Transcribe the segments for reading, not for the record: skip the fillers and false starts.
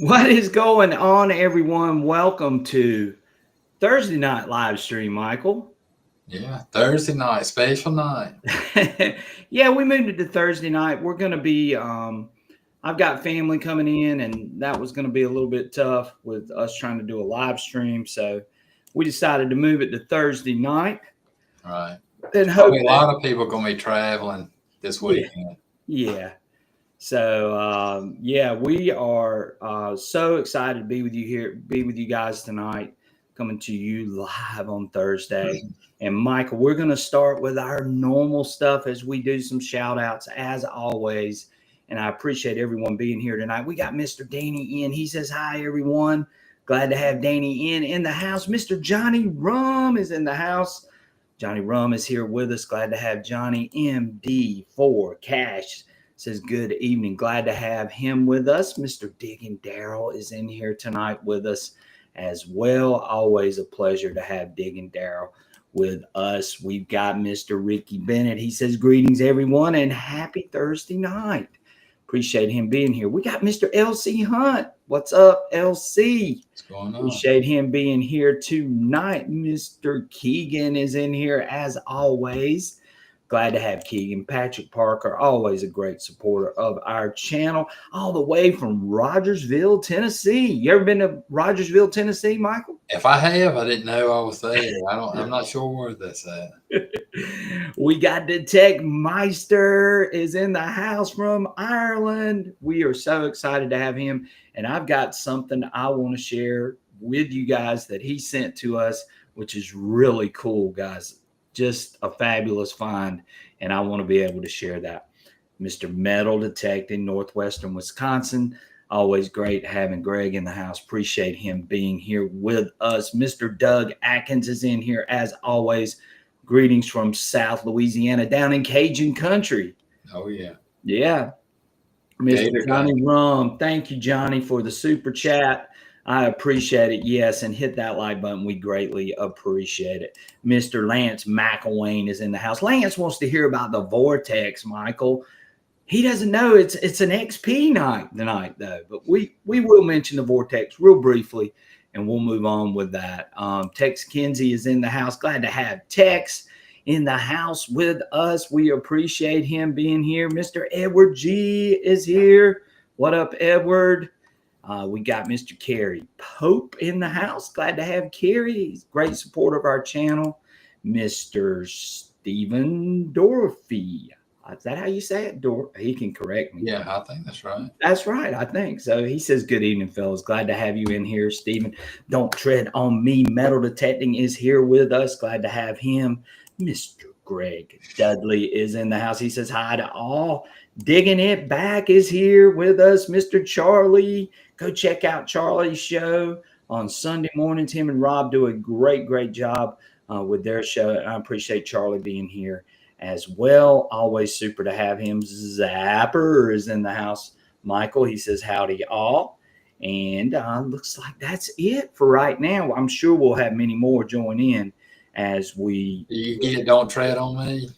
What is going on, everyone? Welcome to Thursday night live stream, Michael. Yeah, Thursday night, special night. Yeah, we moved it to Thursday night. We're going to be, I've got family coming in, and that was going to be a little bit tough with us trying to do a live stream. So we decided to move it to Thursday night Right. and hope Probably a that, lot of people gonna be traveling this yeah, weekend. yeah. So, yeah, we are so excited to be with you here, be with you guys tonight, coming to you live on Thursday. And Michael, we're going to start with our normal stuff as we do some shout outs as always. And I appreciate everyone being here tonight. We got Mr. Danny in. He says, hi, everyone. Glad to have Danny in the house. Mr. Johnny Rum is in the house. Johnny Rum is here with us. Glad to have Johnny MD4 Cash says good evening. Glad to have him with us. Mr. Diggin Daryl is in here tonight with us as well. Always a pleasure to have Diggin Daryl with us. We've got Mr. Ricky Bennett. He says greetings everyone and happy Thursday night. Appreciate him being here. We got Mr. LC Hunt. What's up, LC? What's going on? Appreciate him being here tonight. Mr. Keegan is in here as always. Glad to have Keegan. Patrick Parker, always a great supporter of our channel, all the way from Rogersville, Tennessee. You ever been to Rogersville, Tennessee, Michael? If I have, I didn't know I was there. I'm not sure where that's at. We got Detect Meister is in the house from Ireland. We are so excited to have him. And I've got something I want to share with you guys that he sent to us, which is really cool, guys. Just a fabulous find, and I want to be able to share that. Mr. Metal Detecting, Northwestern Wisconsin. Always great having Greg in the house. Appreciate him being here with us. Mr. Doug Atkins is in here as always. Greetings from South Louisiana, down in Cajun country. Oh yeah. Yeah. Mr. Gator Johnny Gang. Rum. Thank you, Johnny, for the super chat. I appreciate it. Yes, and hit that like button. We greatly appreciate it. Mr. Lance McElwain is in the house. Lance wants to hear about the Vortex, Michael. He doesn't know it's an XP night tonight, though. But we will mention the Vortex real briefly, and we'll move on with that. Tex Kinsey is in the house. Glad to have Tex in the house with us. We appreciate him being here. Mr. Edward G is here. What up, Edward? We got Mr. Kerry Pope in the house. Glad to have Kerry. He's a great supporter of our channel. Mr. Stephen Dorothy. Is that how you say it? He can correct me. Yeah, I think that's right. That's right. I think so. He says, good evening, fellas. Glad to have you in here, Stephen. Don't tread on me. Metal Detecting is here with us. Glad to have him. Mr. Greg Dudley is in the house. He says hi to all. Digging It Back is here with us. Mr. Charlie. Go check out Charlie's show on Sunday mornings. Him and Rob do a great job with their show. I appreciate Charlie being here as well. Always super to have him. Zapper is in the house. Michael, he says howdy all. And looks like that's it for right now. I'm sure we'll have many more join in as we. You get Don't Tread on Me.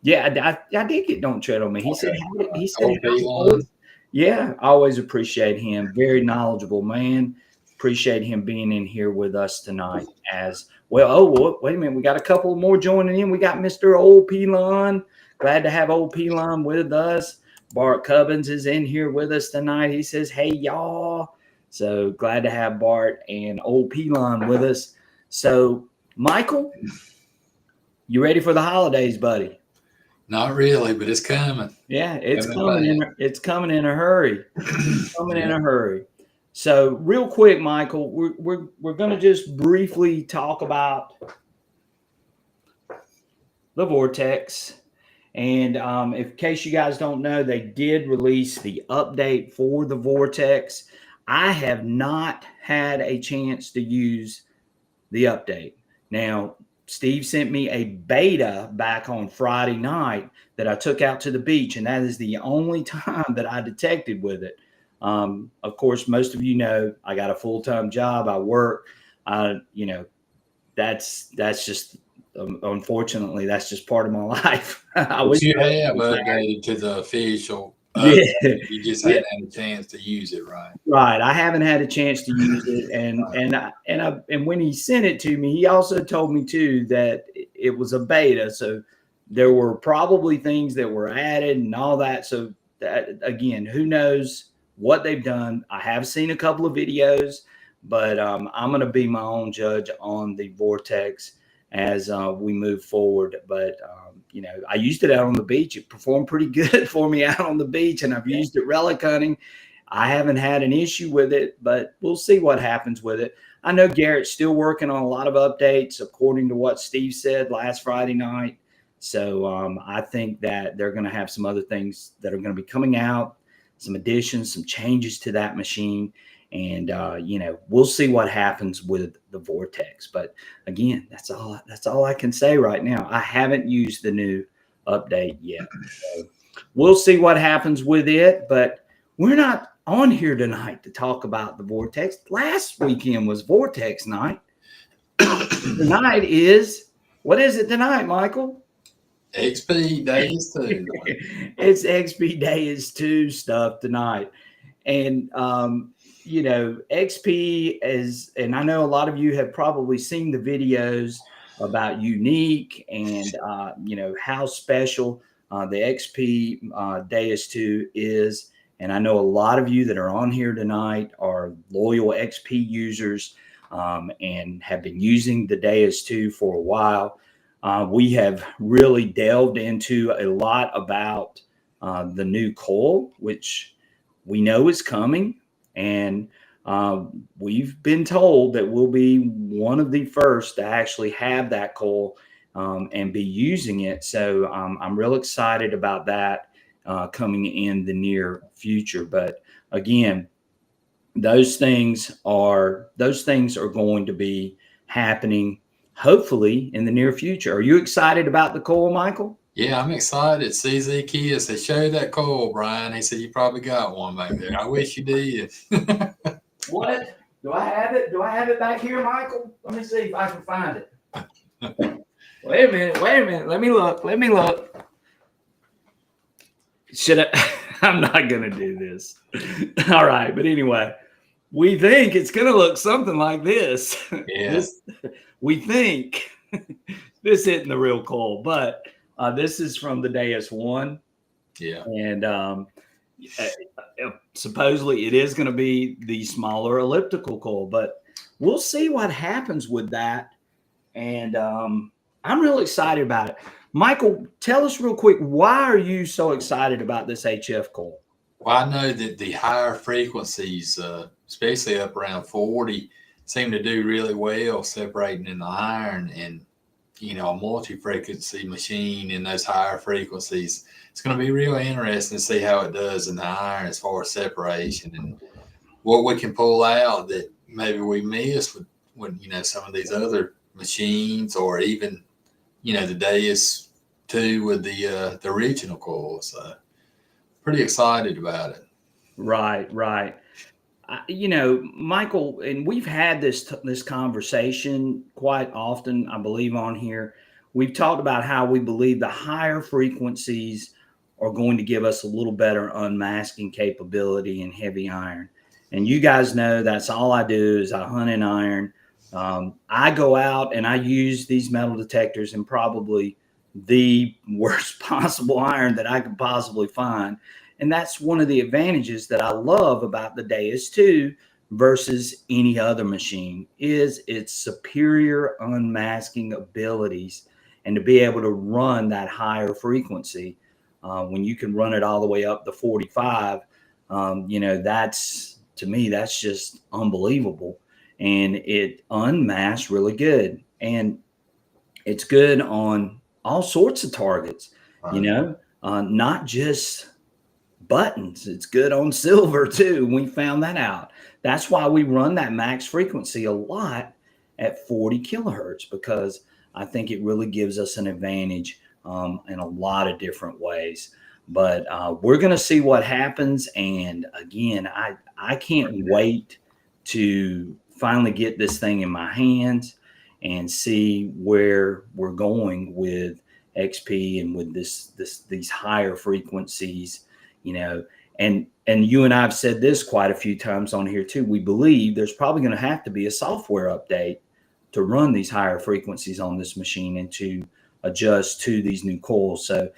Yeah, I did get Don't Tread on Me. He Okay. said, yeah, always appreciate him. Very knowledgeable man. Appreciate him being in here with us tonight as well. Oh, wait a minute. We got a couple more joining in. We got Mr. Old Pelon. Glad to have Old Pelon with us. Bart Cubbins is in here with us tonight. He says, hey, y'all. So glad to have Bart and Old Pelon with us. So, Michael, you ready for the holidays, buddy? Not really, but it's coming. Yeah, it's coming in a hurry. Coming in a hurry. So, real quick, Michael, we're going to just briefly talk about the Vortex. And in case you guys don't know, they did release the update for the Vortex. I have not had a chance to use the update. Now, Steve sent me a beta back on Friday night that I took out to the beach, and that is the only time that I detected with it. Of course, most of you know I got a full-time job. I work. That's just unfortunately that's just part of my life. But you have updated to the official Yeah. You just hadn't had a chance to use it, right? Right. I haven't had a chance to use it, and when he sent it to me, he also told me too that it was a beta, so there were probably things that were added and all that. So that, again, who knows what they've done? I have seen a couple of videos, but I'm going to be my own judge on the Vortex as we move forward. But I used it out on the beach. It performed pretty good for me out on the beach, and I've used it relic hunting. I haven't had an issue with it, but we'll see what happens with it. I know Garrett's still working on a lot of updates, according to what Steve said last Friday night. So I think that they're going to have some other things that are going to be coming out, some additions, some changes to that machine. And, we'll see what happens with the Vortex. But again, that's all I can say right now. I haven't used the new update yet. So we'll see what happens with it. But we're not on here tonight to talk about the Vortex. Last weekend was Vortex night. Tonight is, what is it tonight, Michael? XP Deus 2. It's XP Deus 2 stuff tonight. And, XP is, and I know a lot of you have probably seen the videos about unique and, how special the XP Deus 2 is. And I know a lot of you that are on here tonight are loyal XP users and have been using the Deus 2 for a while. We have really delved into a lot about the new coil, which we know is coming. And we've been told that we'll be one of the first to actually have that coil and be using it. So I'm real excited about that coming in the near future. But again, those things are going to be happening hopefully in the near future. Are you excited about the coil, Michael? Yeah, I'm excited. CZ Kids, they showed that coil, Brian. He said you probably got one back there. I wish you did. What? Do I have it? Do I have it back here, Michael? Let me see if I can find it. Wait a minute. Let me look. Should I? I'm not going to do this. All right. But anyway, we think it's going to look something like this. Yeah. We think this isn't the real coil, but this is from the Deus 1. Yeah. And supposedly it is going to be the smaller elliptical coil, but we'll see what happens with that. And I'm real excited about it. Michael, tell us real quick, why are you so excited about this HF coil? Well, I know that the higher frequencies, especially up around 40, seem to do really well separating in the iron. And, a multi-frequency machine in those higher frequencies, it's going to be really interesting to see how it does in the iron as far as separation and what we can pull out that maybe we missed with some of these other machines, or even the Deus 2 with the original coil. So pretty excited about it. Right. Michael, and we've had this conversation quite often, I believe, on here. We've talked about how we believe the higher frequencies are going to give us a little better unmasking capability in heavy iron. And you guys know that's all I do is I hunt in iron. I go out and I use these metal detectors in probably the worst possible iron that I could possibly find. And that's one of the advantages that I love about the Deus 2 versus any other machine is its superior unmasking abilities, and to be able to run that higher frequency when you can run it all the way up to 45, that's, to me, that's just unbelievable. And it unmasks really good. And it's good on all sorts of targets, Right. Not just buttons. It's good on silver too. We found that out. That's why we run that max frequency a lot at 40 kilohertz, because I think it really gives us an advantage in a lot of different ways. But we're going to see what happens. And again, I can't wait to finally get this thing in my hands and see where we're going with XP and with these higher frequencies and you and I have said this quite a few times on here too. We believe there's probably going to have to be a software update to run these higher frequencies on this machine and to adjust to these new coils. So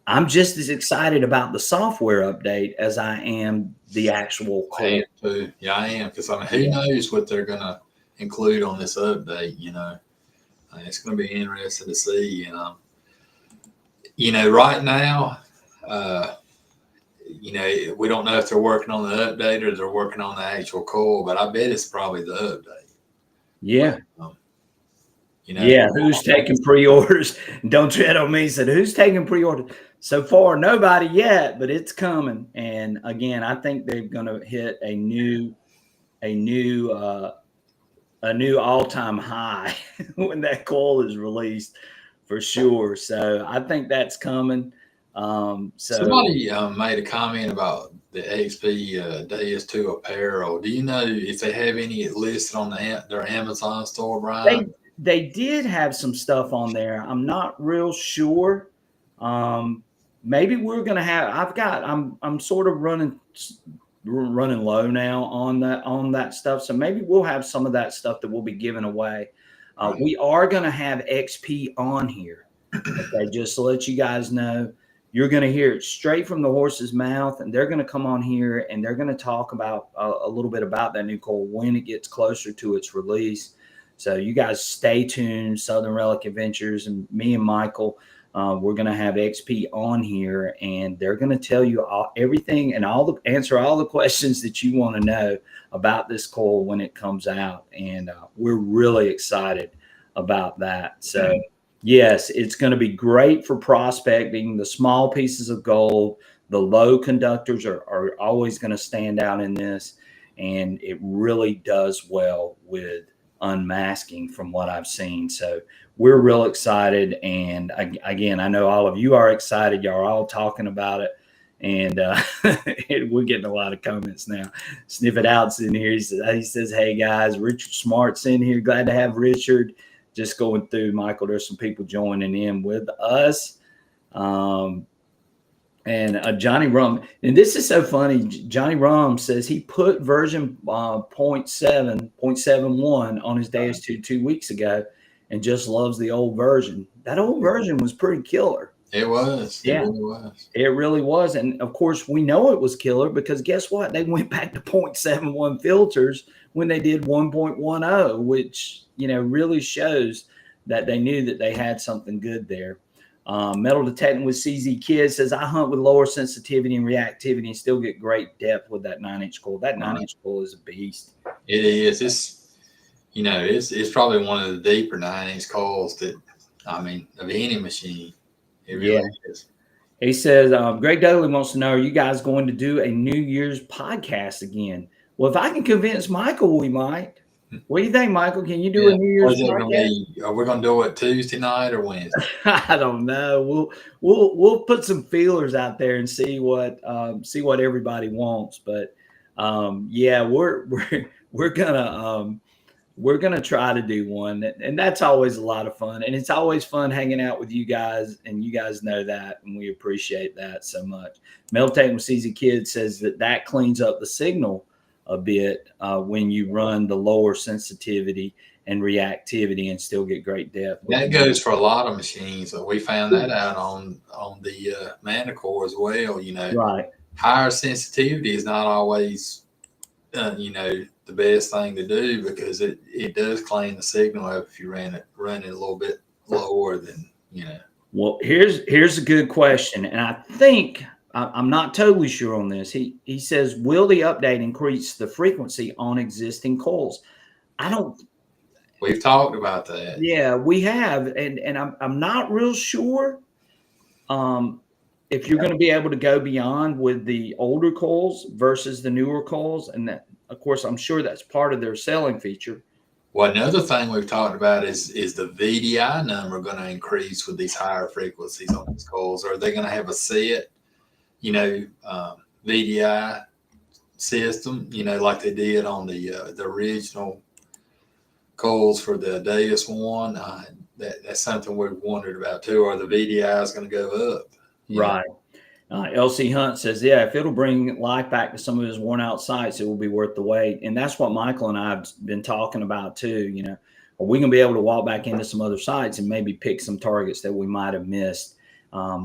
I'm just as excited about the software update as I am the actual coil. I am too. Yeah, I am, because who knows what they're gonna include on this update? It's gonna be interesting to see. And right now, we don't know if they're working on the update or they're working on the actual coil, but I bet it's probably the update. Yeah. But, who's taking pre-orders? Don't tread on me. Said, who's taking pre-orders? So far, nobody yet, but it's coming. And again, I think they're going to hit a new all-time high when that coil is released, for sure. So I think that's coming. Somebody made a comment about the XP Deus 2 apparel. Do you know if they have any listed on their Amazon store, Brian? They did have some stuff on there. I'm not real sure. Maybe we're gonna have. I'm sort of running low now on that stuff. So maybe we'll have some of that stuff that we'll be giving away. Right. We are gonna have XP on here. Okay, just to let you guys know. You're going to hear it straight from the horse's mouth, and they're going to come on here and they're going to talk about a little bit about that new coil when it gets closer to its release. So you guys stay tuned. Southern Relic Adventures and me and Michael, we're going to have XP on here, and they're going to tell you everything and answer all the questions that you want to know about this coil when it comes out. And we're really excited about that. So. Yes, it's going to be great for prospecting. The small pieces of gold, the low conductors are always going to stand out in this. And it really does well with unmasking from what I've seen. So we're real excited. And again, I know all of you are excited. Y'all are all talking about it. And we're getting a lot of comments now. Sniff It Out's in here. He says, hey, guys, Richard Smart's in here. Glad to have Richard. Just going through, Michael, there's some people joining in with us. And Johnny Rum. And this is so funny. Johnny Rum says he put version 0.71 on his Deus 2 weeks ago and just loves the old version. That old version was pretty killer. It was. Yeah. It really was. It really was. And, of course, we know it was killer because guess what? They went back to 0.71 filters when they did 1.10, which, really shows that they knew that they had something good there. Metal Detecting with CZ Kid says, I hunt with lower sensitivity and reactivity and still get great depth with that 9-inch coil. That 9-inch coil is a beast. It is. It's probably one of the deeper 9-inch coils of any machine. It really is. He says, Greg Dudley wants to know, are you guys going to do a New Year's podcast again? Well, if I can convince Michael, we might. What do you think, Michael? Can you do a New Year's podcast? Are we going to do it Tuesday night or Wednesday? I don't know. We'll put some feelers out there and see what everybody wants. But we're gonna try to do one, and that's always a lot of fun. And it's always fun hanging out with you guys, and you guys know that, and we appreciate that so much. Meditating with CZ Kid says that cleans up the signal a bit when you run the lower sensitivity and reactivity and still get great depth. That goes for a lot of machines. We found that out on the Manicore as well. Right. Higher sensitivity is not always, the best thing to do because it does clean the signal up if you run it a little bit lower than. Well, here's a good question, and I think. I'm not totally sure on this. He says, will the update increase the frequency on existing coils? We've talked about that. Yeah, we have, and I'm not real sure if you're going to be able to go beyond with the older coils versus the newer coils, and that, of course, I'm sure that's part of their selling feature. Well, another thing we've talked about is the VDI number going to increase with these higher frequencies on these coils? Or are they going to have a set? VDI system, like they did on the original coils for the Deus one. That's something we've wondered about too. Are the VDIs going to go up? Right. LC Hunt says, yeah, if it'll bring life back to some of his worn out sites, it will be worth the wait. And that's what Michael and I have been talking about too. You know, are we going to be able to walk back into some other sites and maybe pick some targets that we might have missed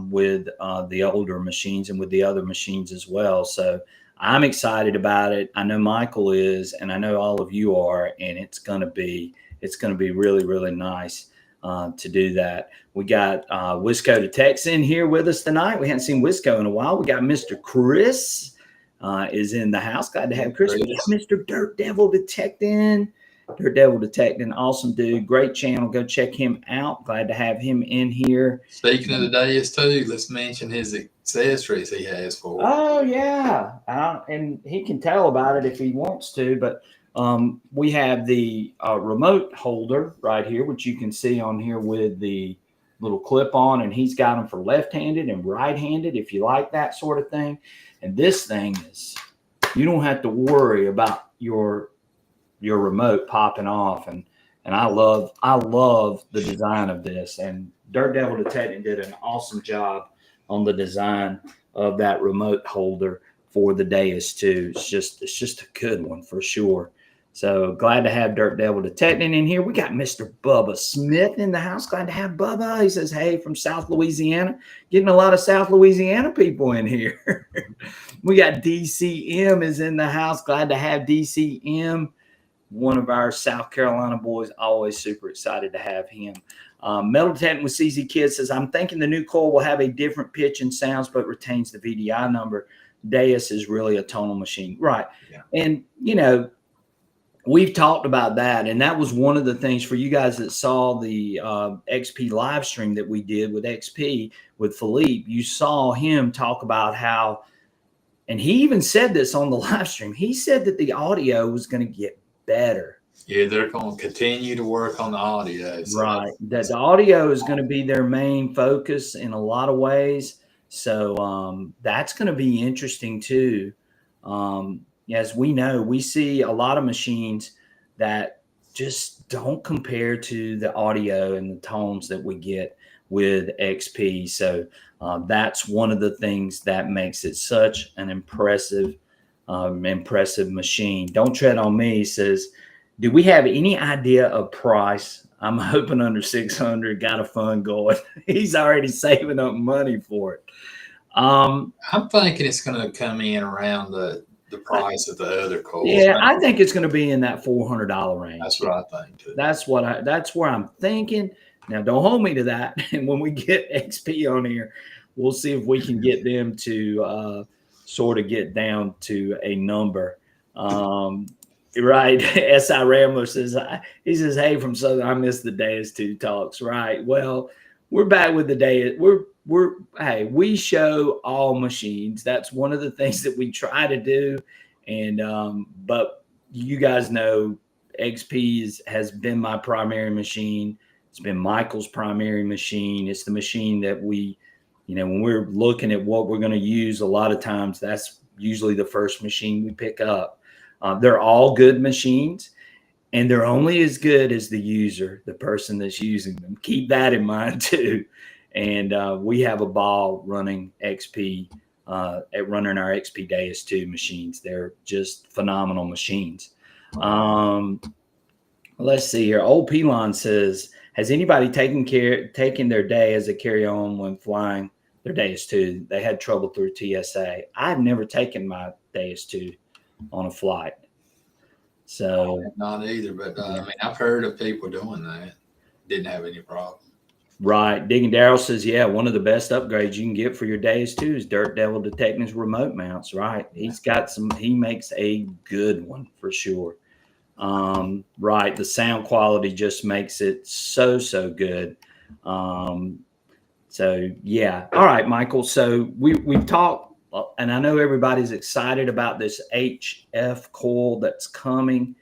with the older machines and with the other machines as well. So I'm excited about it. I know Michael is, and I know all of you are, and it's going to be really, really nice to do that. We got Wisco to Tex in here with us tonight. We hadn't seen Wisco in a while. We got Mr. Chris is in the house. Glad to have Chris. We got Mr. Dirt Devil Detecting. Dirt Devil Detecting, awesome dude. Great channel. Go check him out. Glad to have him in here. Speaking of the Deus too, let's mention his accessories he has for. Oh yeah, and he can tell about it if he wants to. But we have the remote holder right here, which you can see on here with the little clip on, and he's got them for left-handed and right-handed if you like that sort of thing. And this thing is, you don't have to worry about your remote popping off, and I love the design of this. And Dirt Devil Detecting did an awesome job on the design of that remote holder for the Deus too. It's just a good one for sure. So glad to have Dirt Devil Detecting in here. We got Mr. Bubba Smith in the house. Glad to have Bubba. He says, hey, from South Louisiana. Getting a lot of South Louisiana people in here. We got DCM is in the house. Glad to have DCM. One of our South Carolina boys, always super excited to have him. Metal Detecting with CZ Kid says, I'm thinking the new coil will have a different pitch and sounds, but retains the VDI number. Deus is really a tonal machine. Right. Yeah. And, you know, we've talked about that. And that was one of the things for you guys that saw the XP live stream that we did with XP with Philippe. You saw him talk about how, and he even said this on the live stream, he said that the audio was going to get better. Yeah, they're going to continue to work on the audio. So right. That the audio is going to be their main focus in a lot of ways. So that's going to be interesting too. As we know, we see a lot of machines that just don't compare to the audio and the tones that we get with XP. So that's one of the things that makes it such an impressive machine. Don't Tread on Me says, do we have any idea of price? I'm hoping under 600. Got a fund going. He's already saving up money for it. I'm thinking it's going to come in around the price of the other coils. Yeah, I think it's going to be in that $400 range. That's what I think too. That's where I'm thinking. Now, don't hold me to that. And when we get XP on here, we'll see if we can get them to sort of get down to a number. Right. SI Rambler says, he says, hey, from Southern, I miss the Deus 2 talks. Right. Well, we're back with the Deus. Hey, we show all machines. That's one of the things that we try to do. And, but you guys know XP has been my primary machine. It's been Michael's primary machine. It's the machine that we, you know, when we're looking at what we're going to use, a lot of times that's usually the first machine we pick up. They're all good machines, and they're only as good as the user, the person that's using them. Keep that in mind too. And we have a ball running XP, running our XP Deus 2 machines. They're just phenomenal machines. Let's see here. Old Pelon says, has anybody taken their day as a carry-on when flying their Deus 2? They had trouble through TSA. I've never taken my Deus 2 on a flight. So not either, but I mean, I've heard of people doing that. Didn't have any problem. Right. Digging Daryl says, yeah, one of the best upgrades you can get for your Deus 2 is Dirt Devil Detecting's remote mounts. Right. He's got he makes a good one for sure. Right. The sound quality just makes it so good. So yeah. All right, Michael. So we've talked, and I know everybody's excited about this HF coil that's coming.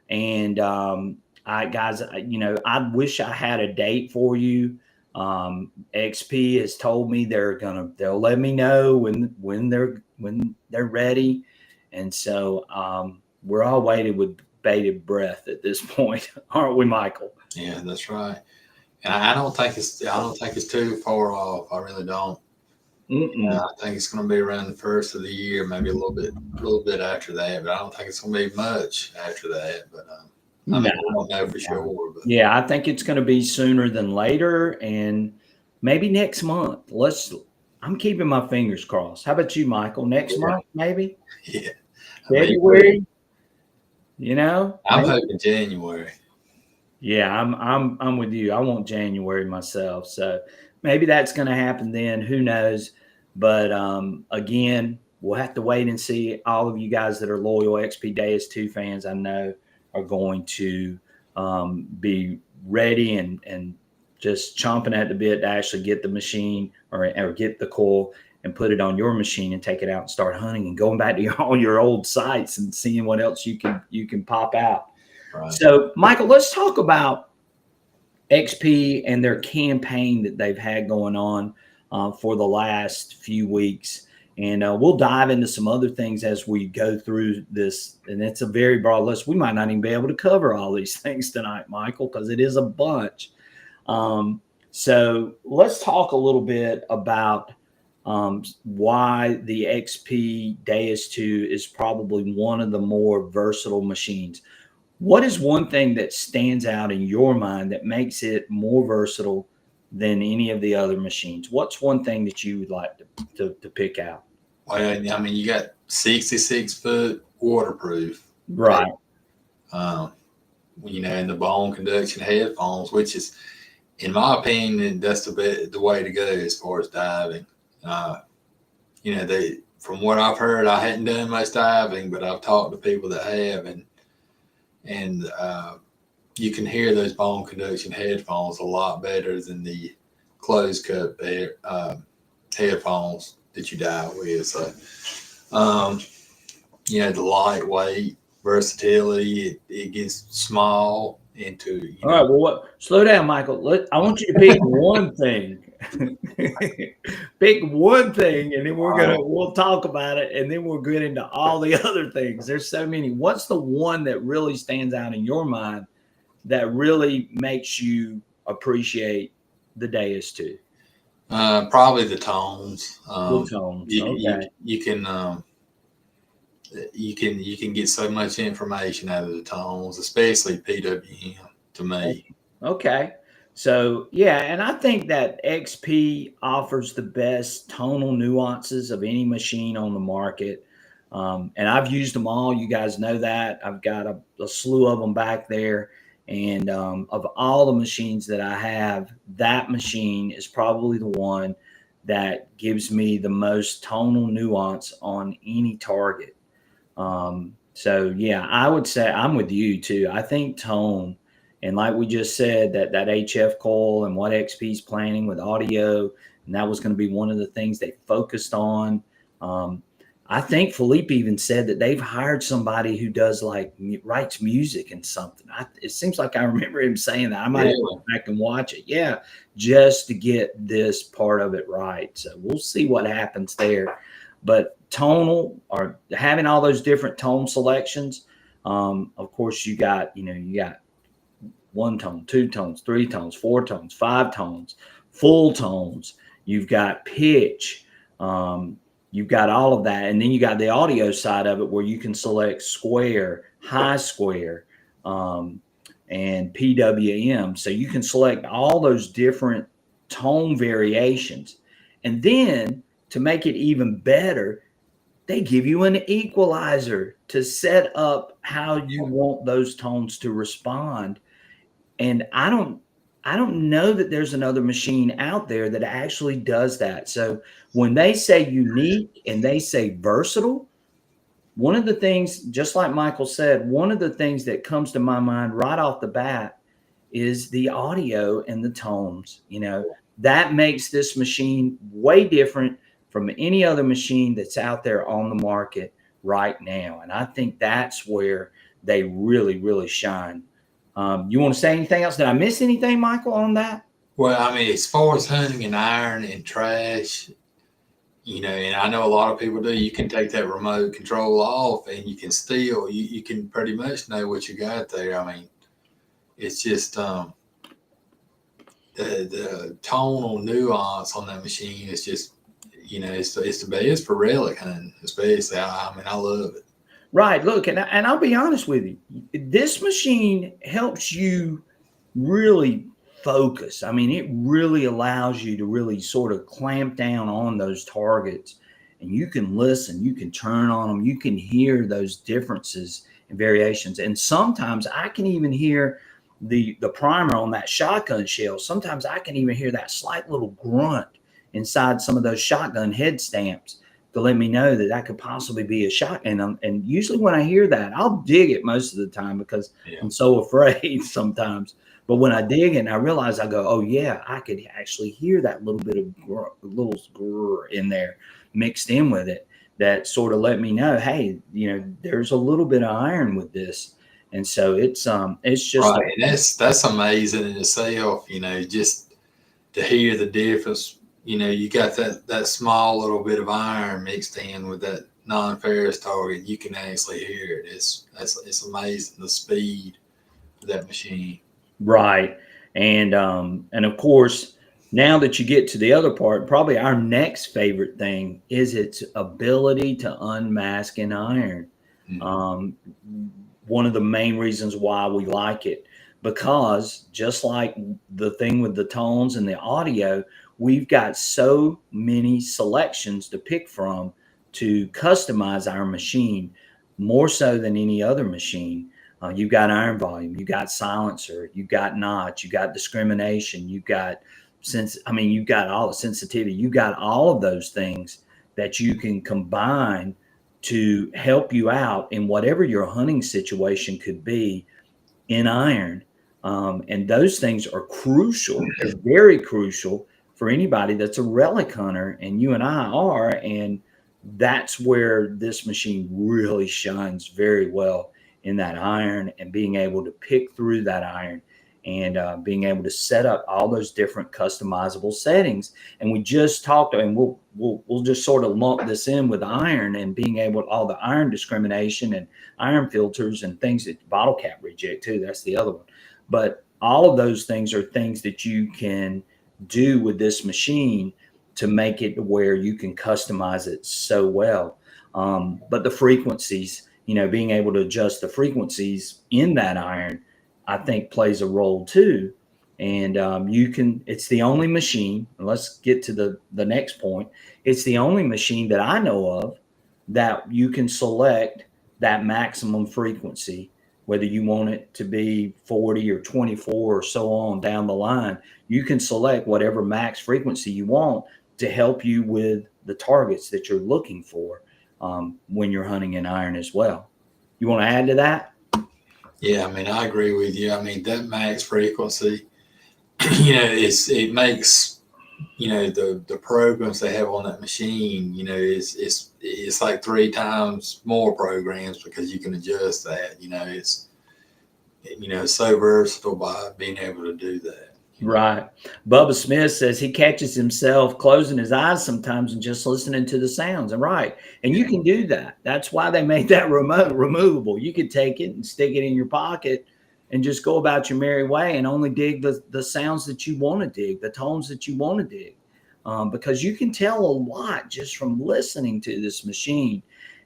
And guys, you know, I wish I had a date for you. XP has told me they'll let me know when they're ready. And so we're all waiting with bated breath at this point, aren't we, Michael? Yeah, that's right. And I don't think it's too far off. I really don't. Mm-mm. I think it's going to be around the first of the year, maybe a little bit after that. But I don't think it's going to be much after that. But I No. mean, we don't know for sure. But Yeah, I think it's going to be sooner than later, and maybe next month. I'm keeping my fingers crossed. How about you, Michael? Next yeah, month, maybe yeah. I mean, February. I'm Maybe. hoping January. Yeah, I'm with you. I want January myself, so maybe that's going to happen then. Who knows? But again, we'll have to wait and see. All of you guys that are loyal XP Deus 2 fans, I know, are going to be ready and just chomping at the bit to actually get the machine or get the coil and put it on your machine and take it out and start hunting and going back to all your old sites and seeing what else you can pop out. Right. So, Michael, let's talk about XP and their campaign that they've had going on for the last few weeks. And we'll dive into some other things as we go through this. And it's a very broad list. We might not even be able to cover all these things tonight, Michael, because it is a bunch. So let's talk a little bit about why the XP Deus 2 is probably one of the more versatile machines. What is one thing that stands out in your mind that makes it more versatile than any of the other machines? What's one thing that you would like to pick out? Well, I mean, you got 66-foot waterproof. Right. Um, and the bone conduction headphones, which is, in my opinion, that's the way to go as far as diving. From what I've heard, I hadn't done much diving, but I've talked to people that have, and you can hear those bone conduction headphones a lot better than the closed cup headphones that you dive with. So, the lightweight versatility, it gets small into, All right. Well, slow down, Michael. I want you to pick one thing. Pick one thing, and then we'll talk about it, and then we'll get into all the other things. There's so many. What's the one that really stands out in your mind that really makes you appreciate the Deus 2? Probably the tones. The tones. Okay. You can get so much information out of the tones, especially PWM to me. Okay. So, yeah, and I think that XP offers the best tonal nuances of any machine on the market. And I've used them all. You guys know that. I've got a slew of them back there. And of all the machines that I have, that machine is probably the one that gives me the most tonal nuance on any target. So yeah, I would say I'm with you too. I think tone, and like we just said, that HF coil and what XP's planning with audio, and that was going to be one of the things they focused on. I think Philippe even said that they've hired somebody who does writes music and something. It seems like I remember him saying that. I might have to go back and watch it. Yeah, just to get this part of it right. So we'll see what happens there. But tonal, or having all those different tone selections, of course you got one tone, two tones, three tones, four tones, five tones, full tones. You've got pitch. You've got all of that, and then you got the audio side of it where you can select square, high square, and PWM. So you can select all those different tone variations, and then to make it even better, they give you an equalizer to set up how you want those tones to respond. And I don't know that there's another machine out there that actually does that. So when they say unique and they say versatile, one of the things, just like Michael said, one of the things that comes to my mind right off the bat is the audio and the tones. That makes this machine way different from any other machine that's out there on the market right now. And I think that's where they really, really shine. You want to say anything else? Did I miss anything, Michael, on that? Well, I mean, as far as hunting and iron and trash, and I know a lot of people do, you can take that remote control off and you can still, you can pretty much know what you got there. I mean, it's just the tonal nuance on that machine is just, it's the best for relic hunting, especially. I mean, I love it. Right. Look, and I'll be honest with you. This machine helps you really focus. I mean, it really allows you to really sort of clamp down on those targets, and you can listen, you can turn on them, you can hear those differences and variations. And sometimes I can even hear the primer on that shotgun shell. Sometimes I can even hear that slight little grunt inside some of those shotgun head stamps to let me know that that could possibly be a shotgun. And usually when I hear that, I'll dig it most of the time because I'm so afraid sometimes. But when I dig it and I realize, I go, oh yeah, I could actually hear that little bit of little grr in there mixed in with it that sort of let me know, hey, there's a little bit of iron with this. And so it's just right. And that's amazing in itself, just to hear the difference. You got that small little bit of iron mixed in with that non-ferrous target. You can actually hear it. It's amazing the speed of that machine. right. And of course, now that you get to the other part, probably our next favorite thing is its ability to unmask an iron. Um, one of the main reasons why we like it, because just like the thing with the tones and the audio, we've got so many selections to pick from to customize our machine more so than any other machine. You've got iron volume, you got silencer, you got notch, you got discrimination, you got you've got all the sensitivity, you got all of those things that you can combine to help you out in whatever your hunting situation could be in iron. And those things are crucial. They're very crucial for anybody that's a relic hunter, and you and I are. And that's where this machine really shines very well, in that iron and being able to pick through that iron and being able to set up all those different customizable settings. And we just talked, and we'll just sort of lump this in with iron and being able to all the iron discrimination and iron filters and things that bottle cap reject too. That's the other one. But all of those things are things that you can do with this machine to make it where you can customize it so well. But the frequencies, being able to adjust the frequencies in that iron, I think plays a role too. And it's the only machine, and let's get to the next point. It's the only machine that I know of that you can select that maximum frequency, whether you want it to be 40 or 24 or so on down the line. You can select whatever max frequency you want to help you with the targets that you're looking for when you're hunting in iron as well. You want to add to that? Yeah, I mean, I agree with you. I mean, that max frequency, it makes, the programs they have on that machine, it's like 3 times more programs because you can adjust that. It's so versatile by being able to do that. Right. Bubba Smith says he catches himself closing his eyes sometimes and just listening to the sounds. And right. And you can do that. That's why they made that removable. You could take it and stick it in your pocket and just go about your merry way and only dig the sounds that you want to dig, the tones that you want to dig. Because you can tell a lot just from listening to this machine.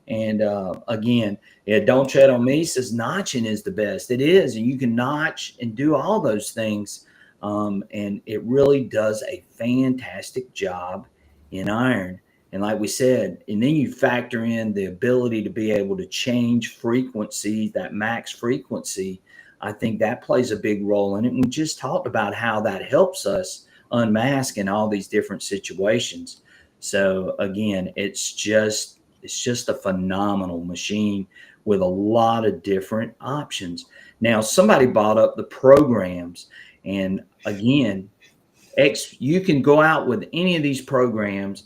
And again, Don't Tread on Me says notching is the best. It is. And you can notch and do all those things. And it really does a fantastic job in iron. And like we said, and then you factor in the ability to be able to change frequency, that max frequency. I think that plays a big role in it. And we just talked about how that helps us unmask in all these different situations. So again, it's just a phenomenal machine with a lot of different options. Now, somebody brought up the programs. And again, you can go out with any of these programs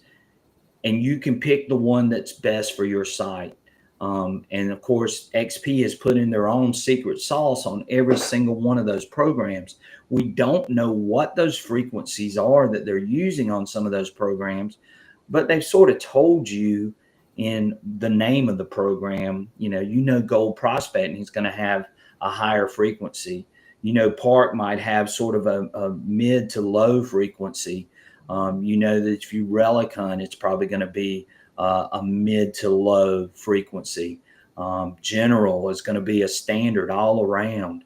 and you can pick the one that's best for your site. And of course, XP has put in their own secret sauce on every single one of those programs. We don't know what those frequencies are that they're using on some of those programs, but they've sort of told you in the name of the program. Gold Prospecting is going to have a higher frequency. Park might have sort of a mid to low frequency. You know that if you relic hunt, it's probably going to be a mid to low frequency. General is going to be a standard all around.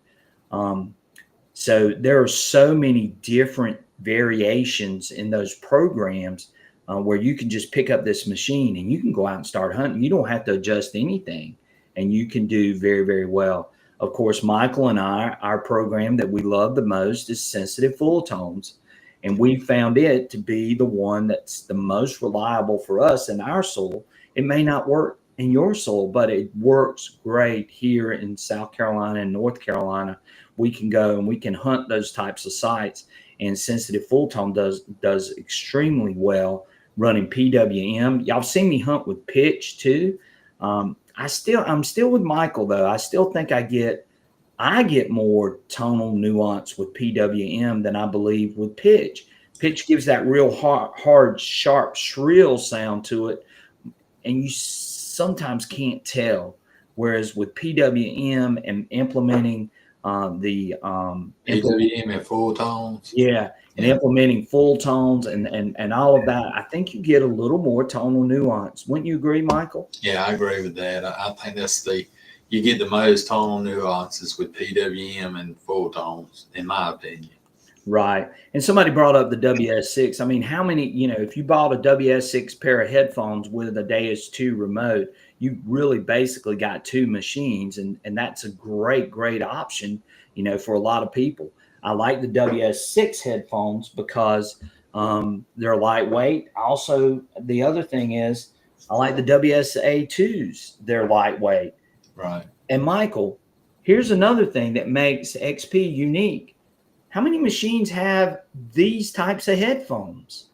So there are so many different variations in those programs where you can just pick up this machine and you can go out and start hunting. You don't have to adjust anything, and you can do very, very well. Of course, Michael and I, our program that we love the most is sensitive full tones. And we found it to be the one that's the most reliable for us in our soil. It may not work in your soil, but it works great here in South Carolina and North Carolina. We can go and we can hunt those types of sites, and sensitive full tone does extremely well running PWM. Y'all seen me hunt with pitch too. I'm still with Michael though. I still think I get more tonal nuance with PWM than I believe with pitch. Pitch gives that real hard, sharp, shrill sound to it, and you sometimes can't tell. Whereas with PWM and implementing PWM and full tones. Yeah, and implementing full tones and all of that, I think you get a little more tonal nuance. Wouldn't you agree, Michael? Yeah, I agree with that. I think that's you get the most tonal nuances with PWM and full tones, in my opinion. Right. And somebody brought up the WS6. I mean, how many, if you bought a WS6 pair of headphones with a Deus 2 remote, you really basically got two machines. And that's a great, great option, for a lot of people. I like the WS6 headphones because they're lightweight. Also, the other thing is I like the WSA2s. They're lightweight. Right. And Michael, here's another thing that makes XP unique. How many machines have these types of headphones?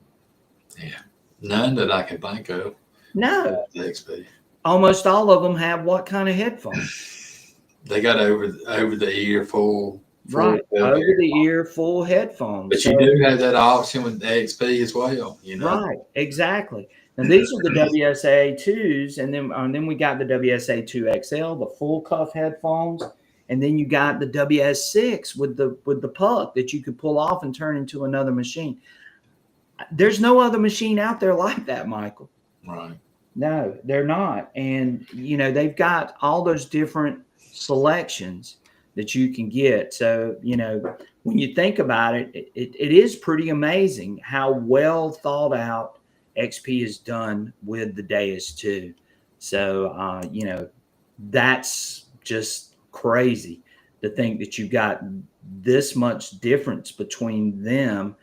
Yeah, none that I can think of. No. The XP. Almost all of them have what kind of headphones? They got over the ear full. Right, over the ear full headphones. But you do have that option with the XP as well, Right, exactly. And these are the WSA2s, and then we got the WSA2 XL, the full cuff headphones. And then you got the WS6 with the puck that you could pull off and turn into another machine. There's no other machine out there like that, Michael. Right. No, they're not. And, they've got all those different selections that you can get. So, when you think about it, it is pretty amazing how well thought out XP is done with the Deus 2. So, that's just crazy to think that you got this much difference between them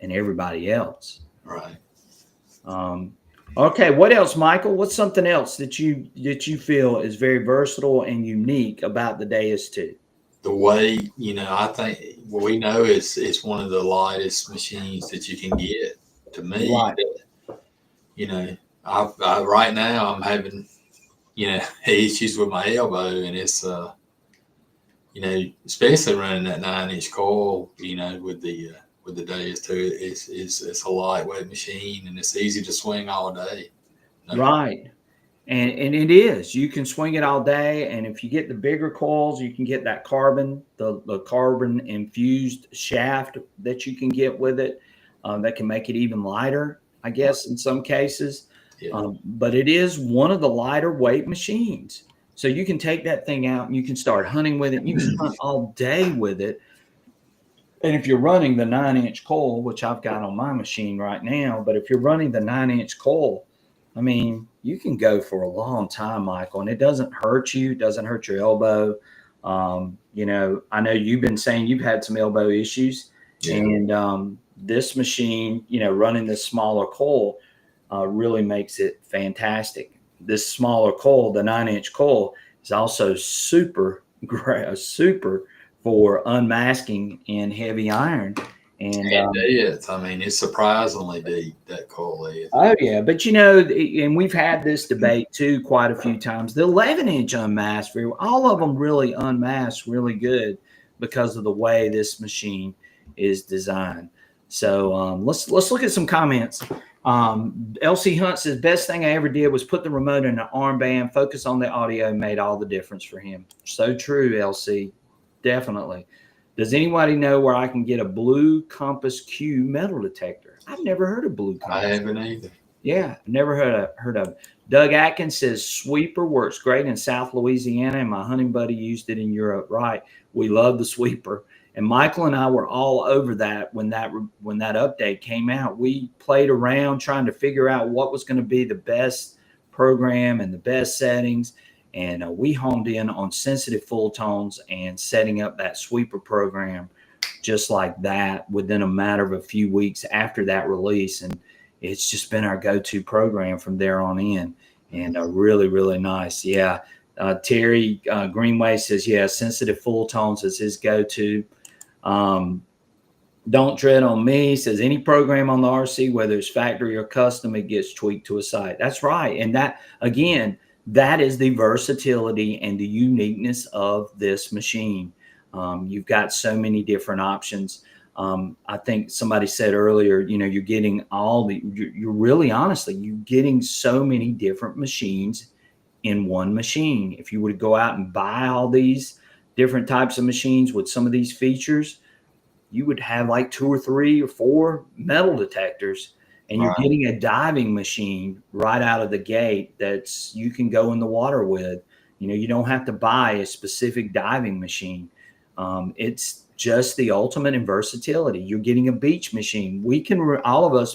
and everybody else. Right. Okay. What else, Michael? What's something else that you feel is very versatile and unique about the Deus 2? The weight, I think what we know is it's one of the lightest machines that you can get. To me, right. I right now I'm having, issues with my elbow, and it's especially running that 9-inch coil, with the Deus 2, it's a lightweight machine, and it's easy to swing all day. Right. And it is. You can swing it all day, and if you get the bigger coils, you can get that the carbon infused shaft that you can get with it. That can make it even lighter, I guess, in some cases. Yeah. But it is one of the lighter weight machines. So you can take that thing out and you can start hunting with it. You can hunt all day with it. And if you're running the 9-inch coil, which I've got on my machine right now, but if you're running the 9-inch coil, I mean, you can go for a long time, Michael, and it doesn't hurt you. It doesn't hurt your elbow. I know you've been saying you've had some elbow issues, and this machine, running this smaller coil really makes it fantastic. This smaller coil, the 9-inch coil, is also super great, super for unmasking in heavy iron. And it's surprisingly deep, that coil is. Oh yeah, but and we've had this debate too quite a few times. The 11-inch unmasked, all of them really unmasked really good because of the way this machine is designed. So let's look at some comments. LC Hunt says, best thing I ever did was put the remote in an armband, focus on the audio, made all the difference for him. So true, LC. Definitely. Does anybody know where I can get a blue Compass Q metal detector? I've never heard of blue coils. I haven't either. Yeah, never heard of it. Doug Atkins says sweeper works great in South Louisiana, and my hunting buddy used it in Europe. Right, we love the sweeper, and Michael and I were all over that when that update came out. We played around trying to figure out what was going to be the best program and the best settings, and we homed in on sensitive full tones and setting up that sweeper program just like that within a matter of a few weeks after that release, and it's just been our go-to program from there on in, and really, really nice. Yeah. Terry Greenway says, yeah, sensitive full tones is his go-to. Don't Tread on Me says any program on the RC, whether it's factory or custom, it gets tweaked to a site. That's right. And that, again, that is the versatility and the uniqueness of this machine. You've got so many different options. I think somebody said earlier, you're getting you're really honestly, you're getting so many different machines in one machine. If you were to go out and buy all these different types of machines with some of these features, you would have like 2 or 3 or 4 metal detectors, and you're getting a diving machine right out of the gate that's you can go in the water with. You don't have to buy a specific diving machine. It's just the ultimate in versatility. You're getting a beach machine. We can,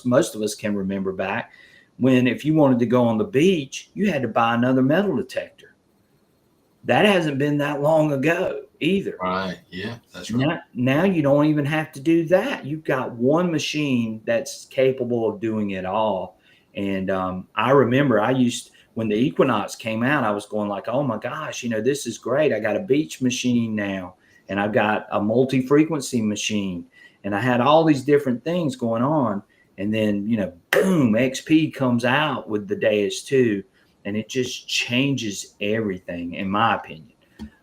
most of us can remember back when if you wanted to go on the beach, you had to buy another metal detector. That hasn't been that long ago either. Right. Yeah, that's right. Now you don't even have to do that. You've got one machine that's capable of doing it all. And I remember when the Equinox came out, I was going like, oh my gosh, this is great. I got a beach machine now. And I've got a multi-frequency machine, and I had all these different things going on. And then, boom, XP comes out with the Deus 2, and it just changes everything, in my opinion.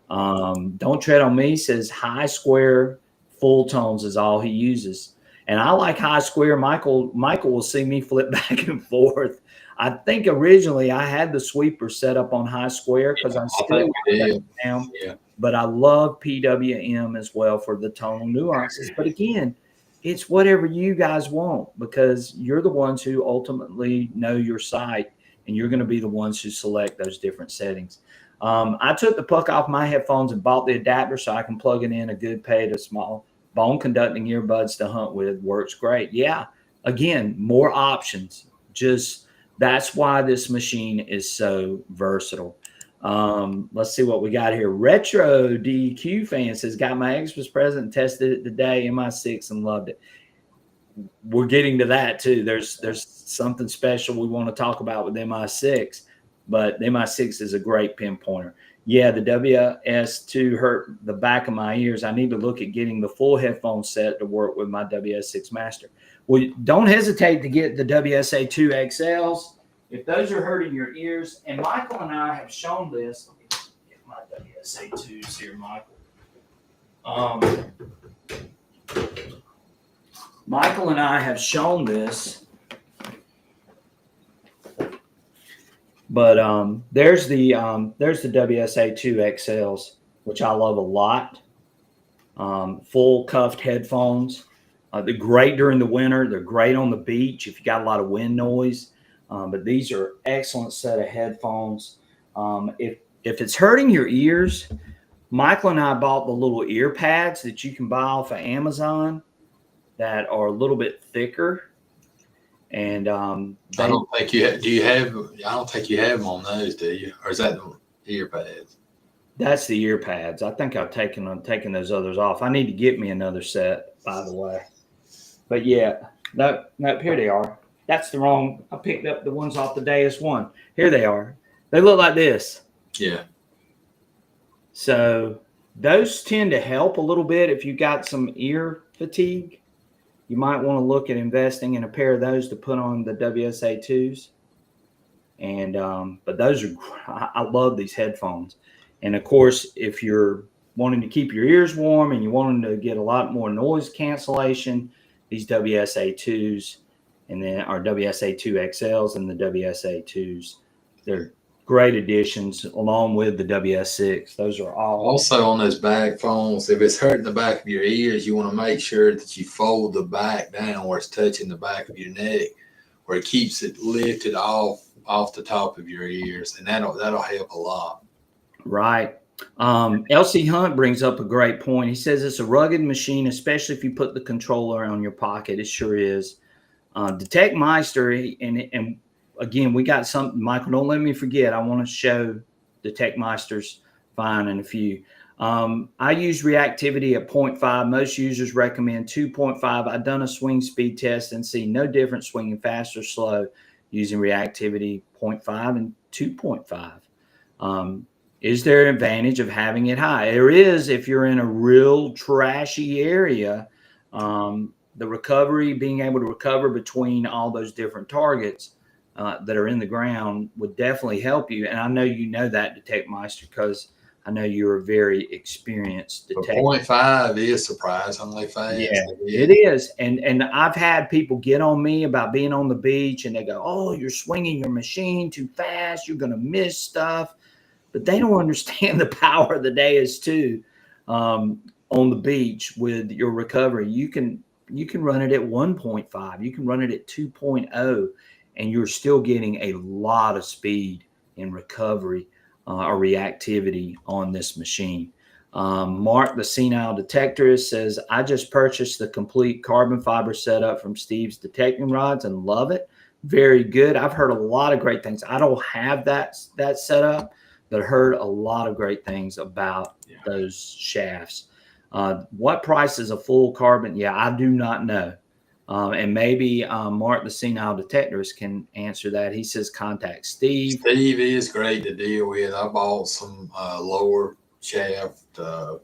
Don't Tread on Me says high square full tones is all he uses. And I like high square. Michael will see me flip back and forth. I think originally I had the sweeper set up on high square because I still did. Yeah. But I love PWM as well for the tonal nuances. But again, it's whatever you guys want, because you're the ones who ultimately know your site, and you're going to be the ones who select those different settings. I took the puck off my headphones and bought the adapter so I can plug it in a good pair of small bone conducting earbuds to hunt with. Works great. Yeah. Again, more options. Just that's why this machine is so versatile. Let's see what we got here. Retro DQ fan says, got my Express present and tested it today, MI6, and loved it. We're getting to that too. There's something special we want to talk about with MI6, but the MI6 is a great pinpointer. Yeah, the WS2 hurt the back of my ears. I need to look at getting the full headphone set to work with my WS6 Master. Well, don't hesitate to get the WSA2 XLs. If those are hurting your ears, and Michael and I have shown this. Let me get my WSA2s here, Michael. Michael and I have shown this, but there's the WSA2 XLs, which I love a lot. Full cuffed headphones. They're great during the winter. They're great on the beach if you got a lot of wind noise. But these are excellent set of headphones. If it's hurting your ears, Michael and I bought the little ear pads that you can buy off of Amazon that are a little bit thicker. And I don't think you have. Do you have? I don't think you have them on those, do you? Or is that the ear pads? That's the ear pads. I think I've taken those others off. I need to get me another set, by the way. But yeah, no, here they are. That's the wrong. I picked up the ones off the Deus 1. Here they are. They look like this. Yeah. So those tend to help a little bit if you got some ear fatigue. You might want to look at investing in a pair of those to put on the WSA2s. And but those are, I love these headphones. And of course, if you're wanting to keep your ears warm and you're wanting to get a lot more noise cancellation, these WSA2s and then our WSA2 XLs and the WSA2s, they're great additions along with the WS6. Those are all Also on those back phones, if it's hurting the back of your ears, you want to make sure that you fold the back down where it's touching the back of your neck, where it keeps it lifted off the top of your ears, and that'll help a lot. right. LC Hunt brings up a great point. He says it's a rugged machine, especially if you put the controller on your pocket. It sure is. Detect Meister, and again, we got something, Michael, don't let me forget. I want to show Detect Meister's fine in a few. I use reactivity at 0.5. Most users recommend 2.5. I've done a swing speed test and see no difference swinging fast or slow using reactivity 0.5 and 2.5. Is there an advantage of having it high? There is if you're in a real trashy area. The recovery, being able to recover between all those different targets that are in the ground would definitely help you. And I know you know that, Detect Meister, because I know you're a very experienced detective. 0.5 is surprisingly fast. Yeah, it is. And I've had people get on me about being on the beach, and they go, "Oh, you're swinging your machine too fast. You're going to miss stuff." But they don't understand the power of the Deus too. On the beach with your recovery, you can run it at 1.5, you can run it at 2.0, and you're still getting a lot of speed in recovery or reactivity on this machine. Mark, the senile detectorist, says, I just purchased the complete carbon fiber setup from Steve's Detecting Rods and love it. Very good. I've heard a lot of great things. I don't have that setup, but heard a lot of great things about those shafts. What price is a full carbon? Yeah, I do not know. And maybe Mark, the senile detectorist, can answer that. He says contact Steve. Steve is great to deal with. I bought some lower shafts for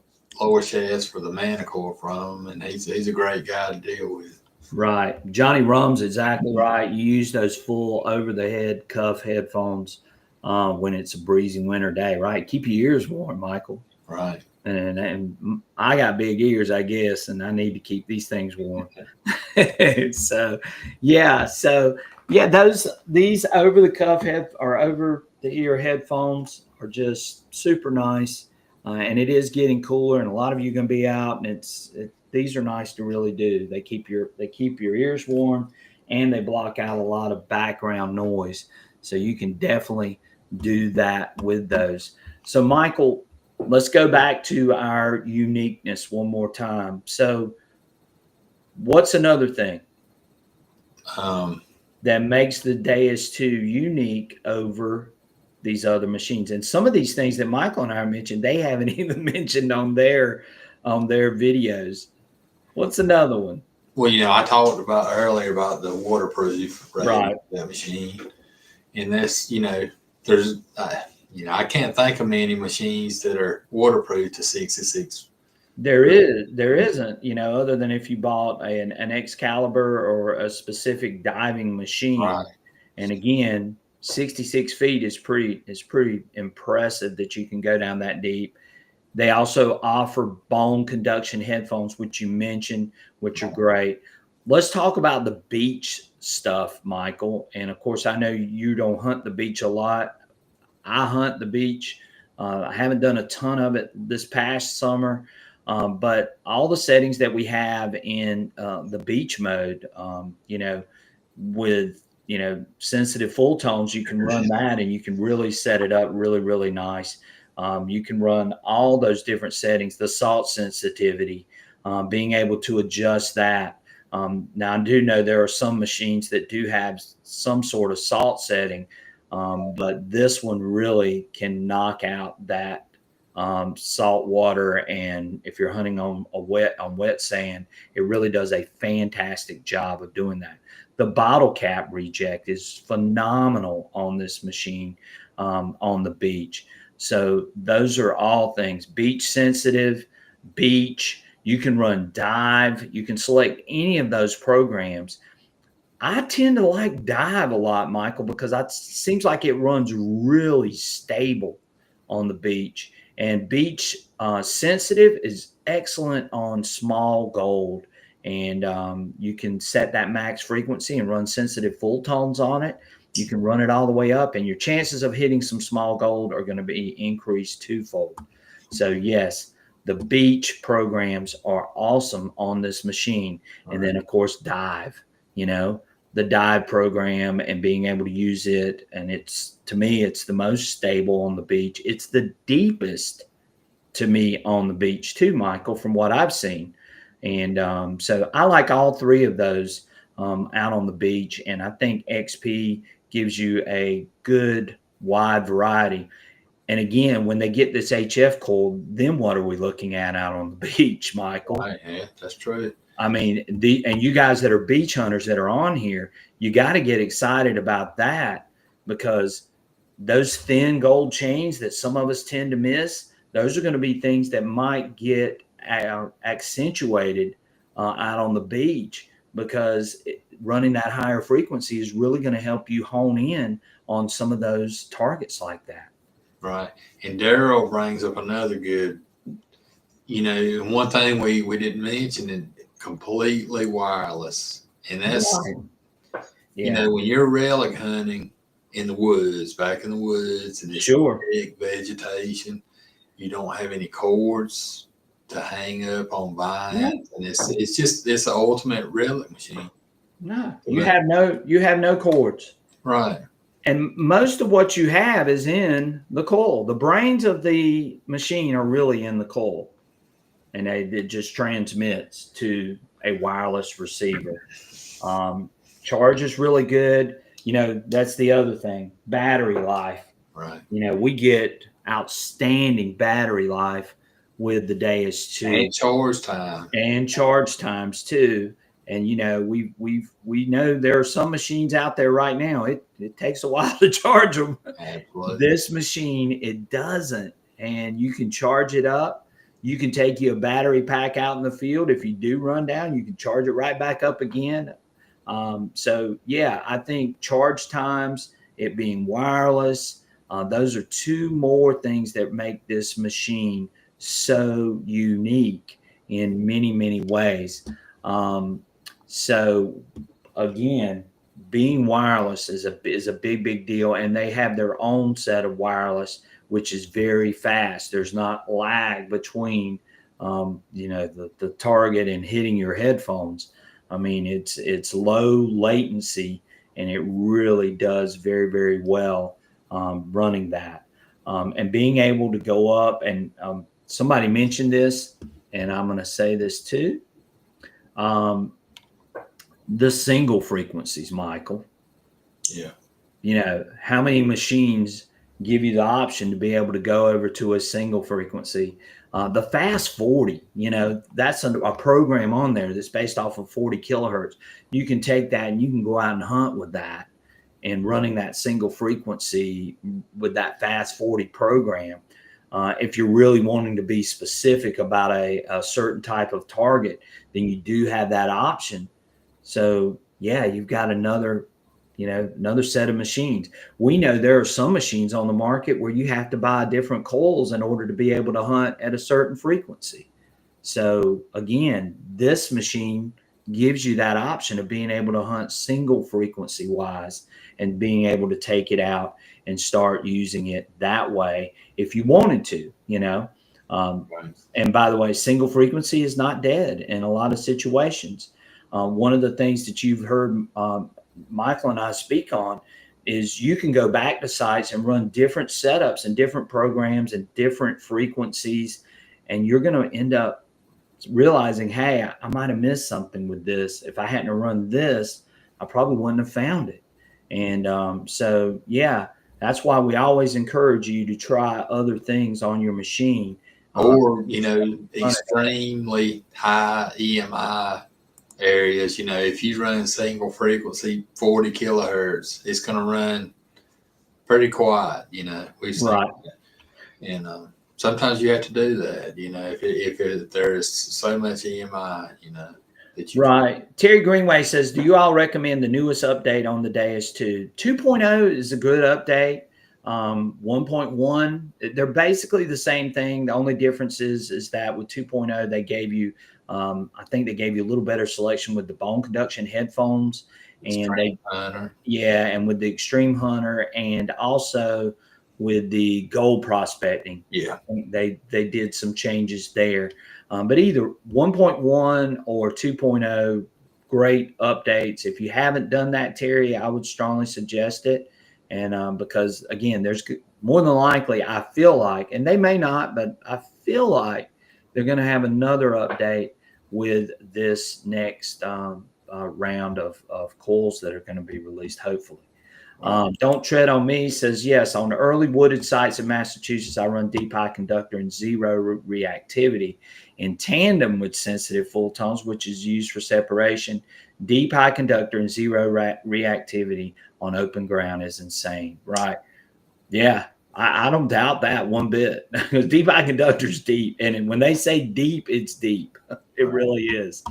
the manacle from him, and he's a great guy to deal with. Right. Johnny Rum's exactly right. You use those full over-the-head cuff headphones when it's a breezy winter day, right? Keep your ears warm, Michael. Right. And I got big ears, I guess, and I need to keep these things warm. These over-the-cuff or over-the-ear headphones are just super nice, and it is getting cooler, and a lot of you are going to be out, and these are nice to really do. They keep your ears warm, and they block out a lot of background noise, so you can definitely do that with those. So, Michael, let's go back to our uniqueness one more time. So, what's another thing that makes the Deus 2 unique over these other machines? And some of these things that Michael and I mentioned, they haven't even mentioned on their videos. What's another one? Well, I talked about earlier about the waterproof right of that machine, and this, there's, I can't think of many machines that are waterproof to 66. There isn't, other than if you bought an Excalibur or a specific diving machine. Right. And again, 66 feet is pretty impressive that you can go down that deep. They also offer bone conduction headphones, which you mentioned, which are great. Let's talk about the beach stuff, Michael. And of course, I know you don't hunt the beach a lot. I hunt the beach. I haven't done a ton of it this past summer, but all the settings that we have in the beach mode, with sensitive full tones, you can run that, and you can really set it up really, really nice. You can run all those different settings, the salt sensitivity, being able to adjust that. Now, I do know there are some machines that do have some sort of salt setting, but this one really can knock out that salt water. And if you're hunting on wet sand, it really does a fantastic job of doing that. The bottle cap reject is phenomenal on this machine on the beach. So those are all things beach sensitive, beach. You can run dive. You can select any of those programs. I tend to like dive a lot, Michael, because it seems like it runs really stable on the beach. And beach sensitive is excellent on small gold. And you can set that max frequency and run sensitive full tones on it. you can run it all the way up, and your chances of hitting some small gold are going to be increased twofold. So yes, the beach programs are awesome on this machine. And then of course, dive, the dive program and being able to use it. And to me, it's the most stable on the beach. It's the deepest to me on the beach too, Michael, from what I've seen. And so I like all three of those out on the beach. And I think XP gives you a good wide variety. And again, when they get this HF coil, then what are we looking at out on the beach, Michael? Right, yeah, that's true. I mean, and you guys that are beach hunters that are on here, you got to get excited about that, because those thin gold chains that some of us tend to miss, those are going to be things that might get accentuated out on the beach, because running that higher frequency is really going to help you hone in on some of those targets like that. Right. And Daryl brings up another good, one thing we didn't mention, it completely wireless. And that's, when you're relic hunting in the woods, back in the woods, and it's big vegetation, you don't have any cords to hang up on vines, and it's the ultimate relic machine. No, you have no cords. Right. And most of what you have is in the coil. The brains of the machine are really in the coil, and it just transmits to a wireless receiver. Charge is really good. That's the other thing. Battery life. Right. We get outstanding battery life with the Deus 2. And charge time. And charge times too. And we know there are some machines out there right now. It takes a while to charge them. Absolutely. This machine, it doesn't. And you can charge it up. You can take you a battery pack out in the field. If you do run down, you can charge it right back up again. So yeah, I think charge times, it being wireless, those are two more things that make this machine so unique in many, many ways. So again, being wireless is a big, big deal. And they have their own set of wireless, which is very fast. There's not lag between, the target and hitting your headphones. I mean, it's low latency, and it really does very, very well running that. And being able to go up, and somebody mentioned this, and I'm going to say this too. The single frequencies, Michael. Yeah. How many machines give you the option to be able to go over to a single frequency? The Fast 40, that's a program on there that's based off of 40 kilohertz. You can take that and you can go out and hunt with that, and running that single frequency with that Fast 40 program. If you're really wanting to be specific about a certain type of target, then you do have that option. So yeah, you've got another set of machines. We know there are some machines on the market where you have to buy different coils in order to be able to hunt at a certain frequency. So again, this machine gives you that option of being able to hunt single frequency wise, and being able to take it out and start using it that way if you wanted to, Right. And by the way, single frequency is not dead in a lot of situations. One of the things that you've heard Michael and I speak on is you can go back to sites and run different setups and different programs and different frequencies, and you're going to end up realizing, hey, I might have missed something with this. If I hadn't run this, I probably wouldn't have found it. And so, yeah, that's why we always encourage you to try other things on your machine. Or, extremely high EMI areas. If you run single frequency 40 kilohertz, it's going to run pretty quiet. We've seen right. That. And sometimes you have to do that. If there's so much EMI, that you right. Terry Greenway says, do you all recommend the newest update on the Deus 2? 2.0 is a good update. 1.1, they're basically the same thing. The only difference is that with 2.0, they gave you, I think they gave you a little better selection with the bone conduction headphones, and Extreme Hunter. and with the Extreme Hunter, and also with the gold prospecting. Yeah. I think they did some changes there. But either 1.1 or 2.0, great updates. If you haven't done that, Terry, I would strongly suggest it. And because, again, there's more than likely, I feel like, and they may not, but I feel like they're going to have another update with this next round of coils that are going to be released, hopefully. Don't Tread on Me says, yes, on the early wooded sites in Massachusetts, I run deep high conductor and zero reactivity in tandem with sensitive full tones, which is used for separation. Deep high conductor and zero reactivity on open ground is insane, right? Yeah, I don't doubt that one bit. Deep high conductor is deep, and when they say deep, it's deep. It really is.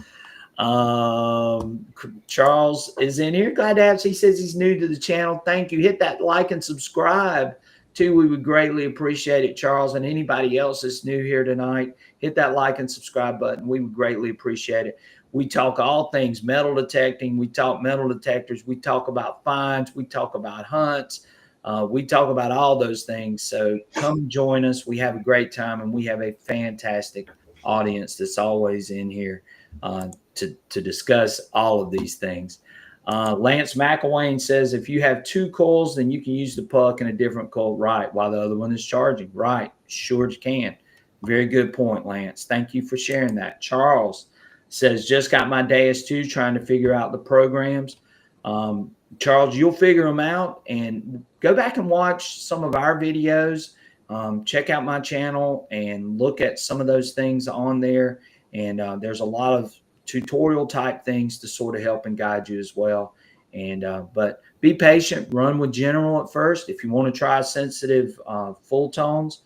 Charles is in here. Glad to have. He says he's new to the channel. Thank you. Hit that like and subscribe too. We would greatly appreciate it, Charles, and anybody else that's new here tonight. Hit that like and subscribe button. We would greatly appreciate it. We talk all things metal detecting. We talk metal detectors. We talk about finds. We talk about hunts. We talk about all those things. So come join us. We have a great time, and we have a fantastic audience that's always in here to discuss all of these things. Lance McElwain says, if you have two coils, then you can use the puck in a different coil, right, while the other one is charging. Right, sure you can. Very good point, Lance. Thank you for sharing that. Charles says, just got my Deus 2, trying to figure out the programs. Charles, you'll figure them out, and go back and watch some of our videos. Check out my channel and look at some of those things on there. And there's a lot of tutorial type things to sort of help and guide you as well. And but be patient, run with general at first. If you want to try sensitive full tones,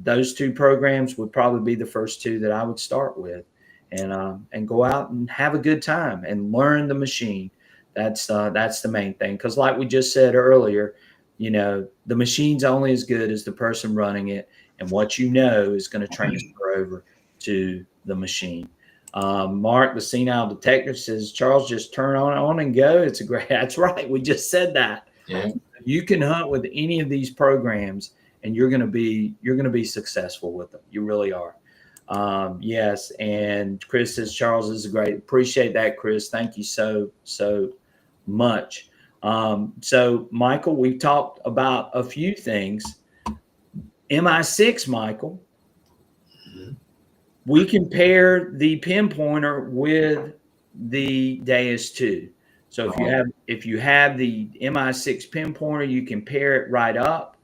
those two programs would probably be the first two that I would start with, and go out and have a good time and learn the machine. That's the main thing, because like we just said earlier, you know, the machine's only as good as the person running it, and what you know is going to transfer over to the machine. Mark, the senile detective, says, Charles, just turn on and go. It's a great. That's right. We just said that. Yeah. You can hunt with any of these programs, and you're going to be successful with them. You really are. Yes. And Chris says, Charles is great. Appreciate that, Chris. Thank you so much. So Michael, we've talked about a few things. MI6, Michael. Mm-hmm. We compare the pinpointer with the Deus 2. So if you have the MI6 pinpointer, you can pair it right up.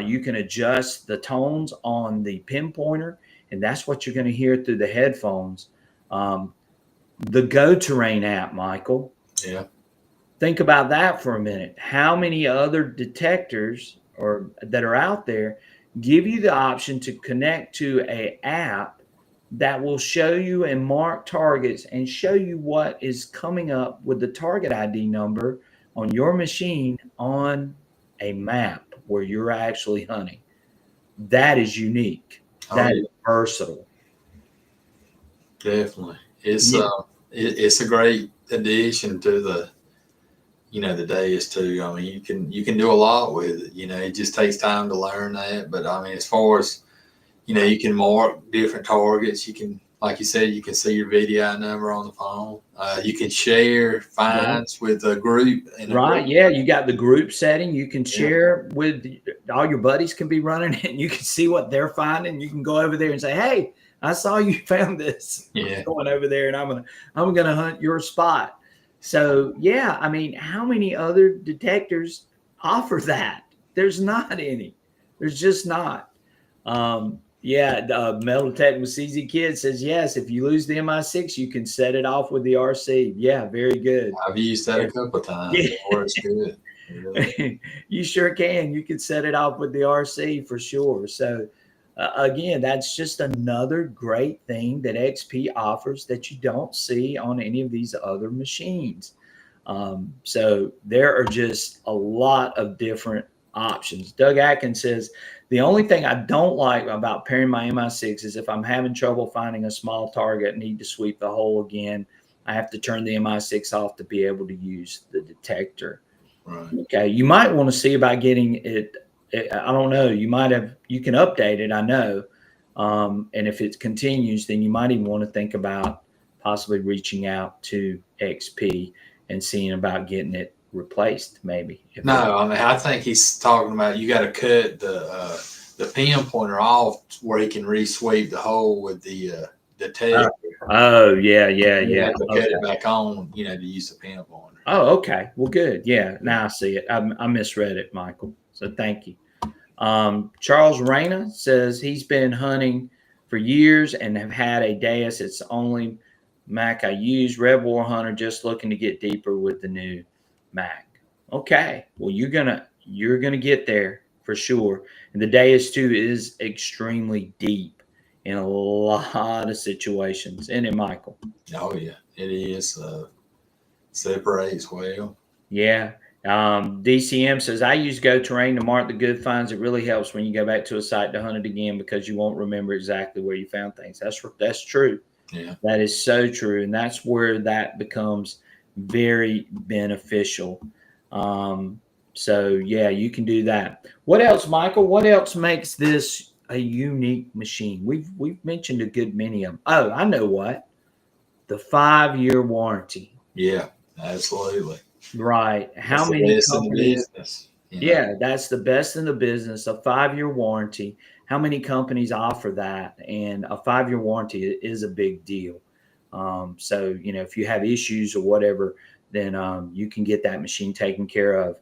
You can adjust the tones on the pinpointer, and that's what you're going to hear through the headphones. The Go Terrain app, Michael. Yeah. Think about that for a minute. How many other detectors that are out there give you the option to connect to an app that will show you and mark targets and show you what is coming up with the target ID number on your machine on a map where you're actually hunting? That is unique. That is versatile. Definitely. It's a great addition to the Deus 2. I mean, you can do a lot with it. It just takes time to learn that. But I mean, as far as, you can mark different targets. You can, like you said, you can see your VDI number on the phone. You can share finds with a group. Right. Yeah. You got the group setting. You can share with all your buddies, can be running it, and you can see what they're finding. You can go over there and say, hey, I saw you found this. Yeah. I'm going over there, and I'm gonna hunt your spot. So yeah, I mean, how many other detectors offer that? There's not any. There's just not. Metal Detecting with CZ Kid says, yes, if you lose the MI6, you can set it off with the RC. Yeah, very good. I've used that a couple of times. Yeah. It works good. Really. You sure can. You can set it off with the RC for sure. So again, that's just another great thing that XP offers that you don't see on any of these other machines. So there are just a lot of different options. Doug Atkins says, the only thing I don't like about pairing my MI6 is if I'm having trouble finding a small target and need to sweep the hole again. I have to turn the MI6 off to be able to use the detector. Right. Okay. You might want to see about getting it. I don't know. You can update it. I know. And if it continues, then you might even want to think about possibly reaching out to XP and seeing about getting it replaced, maybe. No, I mean, I think he's talking about you got to cut the pinpointer off where he can re-sweep the hole with the detector. Oh, yeah. You have to cut it back on, to use the pinpointer. Oh, okay. Well, good. Yeah. Now I see it. I misread it, Michael. So thank you. Charles Reyna says he's been hunting for years and have had a Deus. It's the only Mac I use. Red War Hunter, just looking to get deeper with the new Mac. Okay. Well, you're gonna get there for sure. And the Deus 2 is extremely deep in a lot of situations. Isn't it, Michael? Oh yeah, it is. Separates well. Yeah. DCM says, I use Go Terrain to mark the good finds. It really helps when you go back to a site to hunt it again because you won't remember exactly where you found things. That's true. Yeah. That is so true. And that's where that becomes very beneficial. So, yeah, you can do that. What else, Michael? What else makes this a unique machine? We've mentioned a good many of them. Oh, I know what. The 5-year warranty. Yeah, absolutely. Right. How that's many companies? Yeah, that's the best in the business. A 5-year warranty. How many companies offer that? And a 5-year warranty is a big deal. So if you have issues or whatever, then you can get that machine taken care of.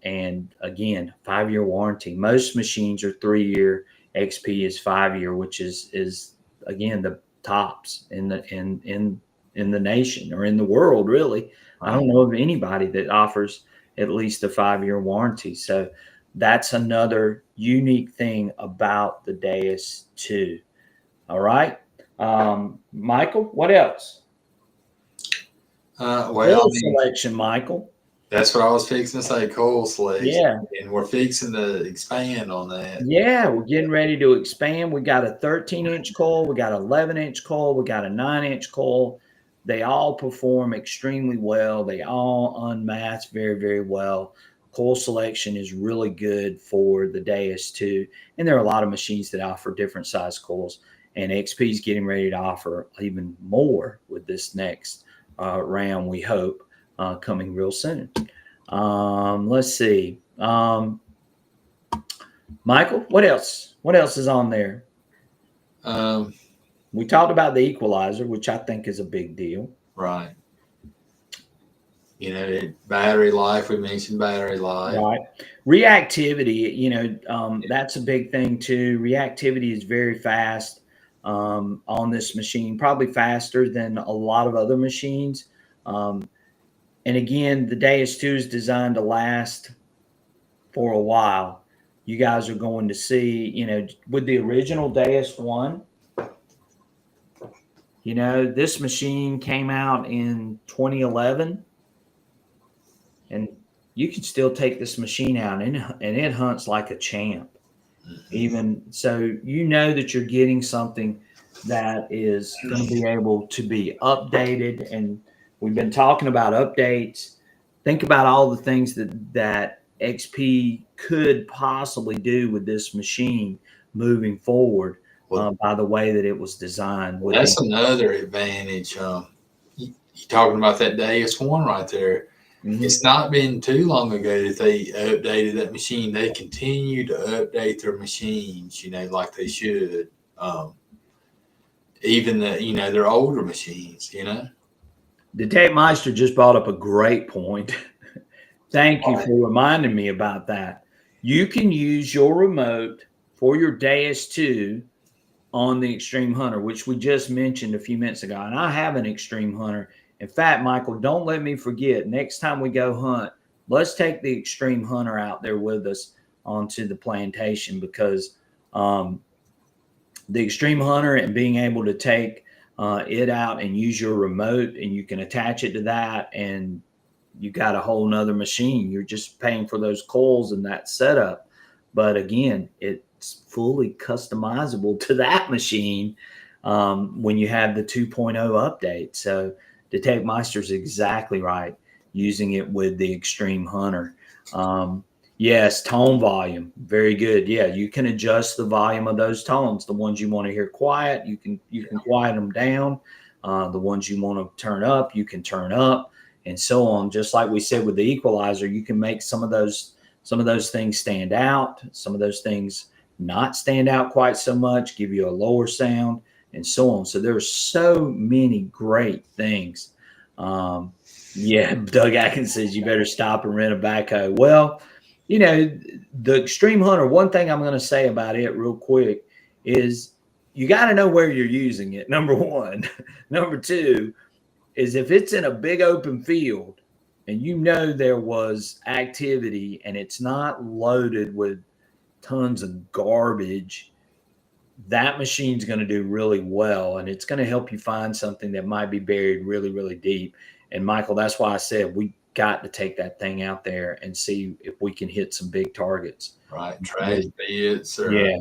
And again, 5-year warranty. Most machines are 3-year. XP is 5-year, which is again the tops in the nation or in the world, really. I don't know of anybody that offers at least a 5-year warranty. So that's another unique thing about the Deus 2. All right. Michael, what else? Coil selection, Michael. That's what I was fixing to say, coil selection. Yeah. And we're fixing to expand on that. Yeah, we're getting ready to expand. We got a 13-inch coil. We got an 11-inch coil. We got a 9-inch coil. They all perform extremely well. They all unmask very, very well. Coil selection is really good for the Deus 2. And there are a lot of machines that offer different size coils. And XP is getting ready to offer even more with this next round, we hope, coming real soon. Let's see. Michael, what else? What else is on there? We talked about the equalizer, which I think is a big deal. Right. Battery life, we mentioned battery life. Right. Reactivity, that's a big thing too. Reactivity is very fast on this machine, probably faster than a lot of other machines. And again, the Deus 2 is designed to last for a while. You guys are going to see, with the original Deus 1, this machine came out in 2011, and you can still take this machine out and it hunts like a champ. Even so, that you're getting something that is going to be able to be updated. And we've been talking about updates. Think about all the things that XP could possibly do with this machine moving forward by the way that it was designed. That's another advantage. You're talking about that Deus 1 right there. Mm-hmm. It's not been too long ago that they updated that machine. They continue to update their machines, like they should. Even their older machines, The Tape Meister just brought up a great point. Thank you for reminding me about that. You can use your remote for your Deus 2 on the Extreme Hunter, which we just mentioned a few minutes ago. And I have an Extreme Hunter. In fact, Michael, don't let me forget, next time we go hunt, let's take the Extreme Hunter out there with us onto the plantation, because the Extreme Hunter and being able to take it out and use your remote, and you can attach it to that, and you got a whole nother machine. You're just paying for those coils and that setup. But again, it's fully customizable to that machine when you have the 2.0 update. So Detect Meister's exactly right, using it with the Extreme Hunter. Yes, tone volume, very good. Yeah, you can adjust the volume of those tones. The ones you want to hear quiet, you can quiet them down. The ones you want to turn up, you can turn up, and so on. Just like we said with the equalizer, you can make some of those things stand out, some of those things not stand out quite so much, give you a lower sound, and so on. So there's so many great things. Yeah, Doug Atkins says you better stop and rent a backhoe. Well, the Extreme Hunter, one thing I'm going to say about it real quick is you got to know where you're using it. Number one. Number two is if it's in a big open field and there was activity and it's not loaded with tons of garbage, that machine's going to do really well, and it's going to help you find something that might be buried really, really deep. And Michael, that's why I said we got to take that thing out there and see if we can hit some big targets. Right. Trash pits or Yeah.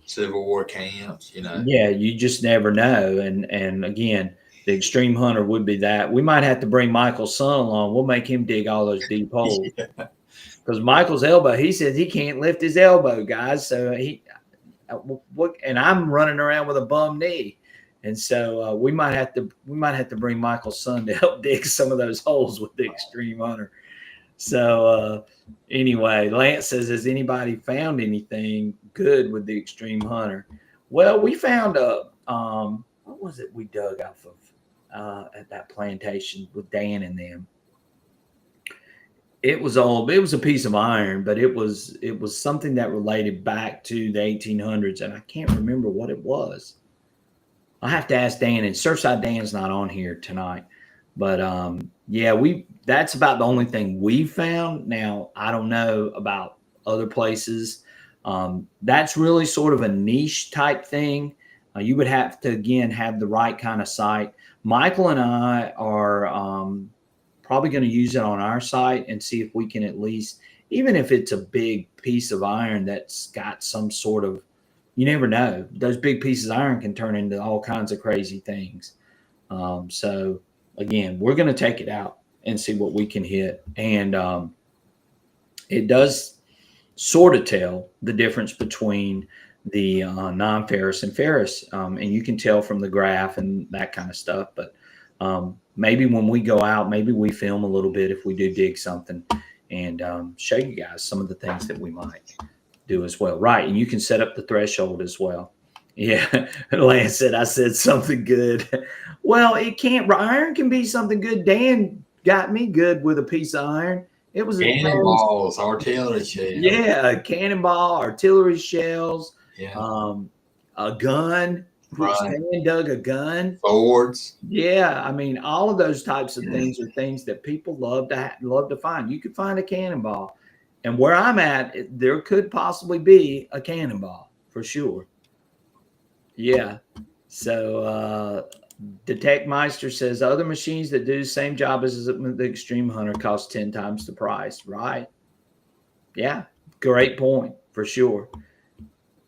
Civil War camps, Yeah, you just never know. And again, the Extreme Hunter would be that. We might have to bring Michael's son along. We'll make him dig all those deep holes. Because Michael's elbow, he says he can't lift his elbow, guys. So and I'm running around with a bum knee. And so we might have to bring Michael's son to help dig some of those holes with the Extreme Hunter. So anyway, Lance says, has anybody found anything good with the Extreme Hunter? Well, we found what was it we dug off of at that plantation with Dan and them? It was a piece of iron, but it was something that related back to the 1800s, and I can't remember what it was. I have to ask Dan, and Surfside Dan's not on here tonight. But yeah, that's about the only thing we found. Now, I don't know about other places. That's really sort of a niche type thing. You would have to, again, have the right kind of site. Michael and I are probably going to use it on our site and see if we can at least, even if it's a big piece of iron that's got some sort of, you never know. Those big pieces of iron can turn into all kinds of crazy things. So again, we're going to take it out and see what we can hit. And it does sort of tell the difference between the non-ferrous and ferrous. And you can tell from the graph and that kind of stuff. But maybe when we go out, maybe we film a little bit if we do dig something and show you guys some of the things that we might do as well. Right. And you can set up the threshold as well. Yeah. Lance said, I said something good. Well, iron can be something good. Dan got me good with a piece of iron. It was cannonballs, artillery shells. Yeah, cannonball, artillery shells. Yeah. A gun. Right. Dan dug a gun. Swords. Yeah, I mean, all of those types of things are things that people love to find. You could find a cannonball, and where I'm at, there could possibly be a cannonball for sure. Yeah. So Detect Meister says other machines that do the same job as the Extreme Hunter cost 10 times the price. Right. Yeah. Great point for sure.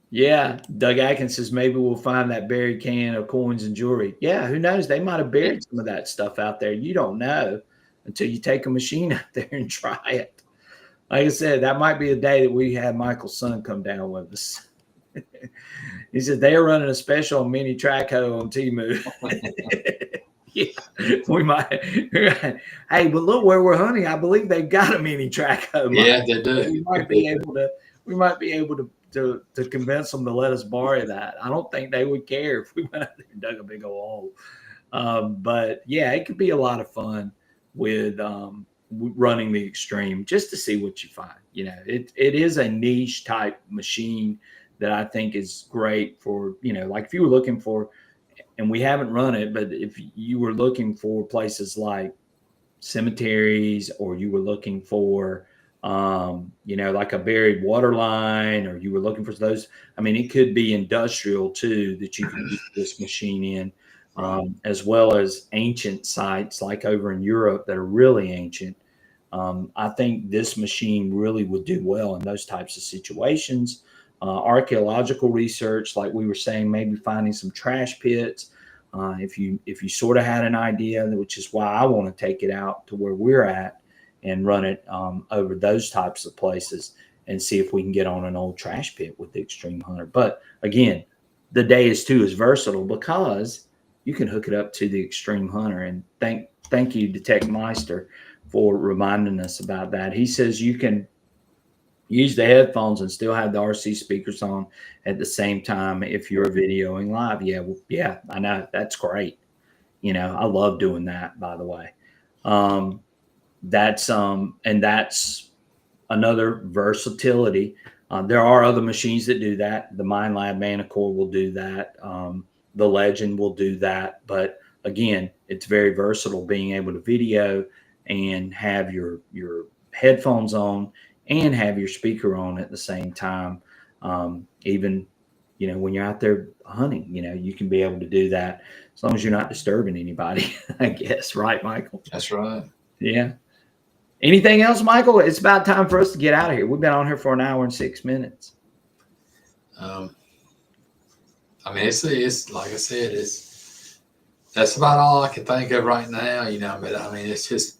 Yeah. Doug Atkins says maybe we'll find that buried can of coins and jewelry. Yeah. Who knows? They might have buried some of that stuff out there. You don't know until you take a machine out there and try it. Like I said, that might be a day that we have Michael's son come down with us. He said they are running a special on mini track hoe on Temu. Yeah, we might. Hey, but look where we're hunting. I believe they've got a mini track hoe. Yeah, they do. We might be able to convince them to let us borrow that. I don't think they would care if we went out there and dug a big old hole. But yeah, it could be a lot of fun with running the Extreme just to see what you find. It is a niche type machine that I think is great for, like if you were looking for, and we haven't run it, but if you were looking for places like cemeteries, or you were looking for, like a buried water line, or you were looking for those, I mean, it could be industrial too, that you can use this machine in, as well as ancient sites like over in Europe that are really ancient. I think this machine really would do well in those types of situations. Archaeological research, like we were saying, maybe finding some trash pits. If you sort of had an idea, which is why I want to take it out to where we're at and run it over those types of places and see if we can get on an old trash pit with the Extreme Hunter. But again, the Deus 2 is versatile because you can hook it up to the Extreme Hunter. And thank you, Detect Meister, for reminding us about that. He says you can use the headphones and still have the RC speakers on at the same time if you're videoing live. Yeah, I know. That's great. I love doing that, by the way. That's another versatility. There are other machines that do that. The MindLab Manicore will do that. The Legend will do that. But again, it's very versatile, being able to video and have your headphones on and have your speaker on at the same time. Even when you're out there hunting, you can be able to do that as long as you're not disturbing anybody, I guess. Right, Michael? That's right. Yeah. Anything else, Michael? It's about time for us to get out of here. We've been on here for an hour and 6 minutes. I mean, it's like I said, that's about all I can think of right now, but I mean, it's just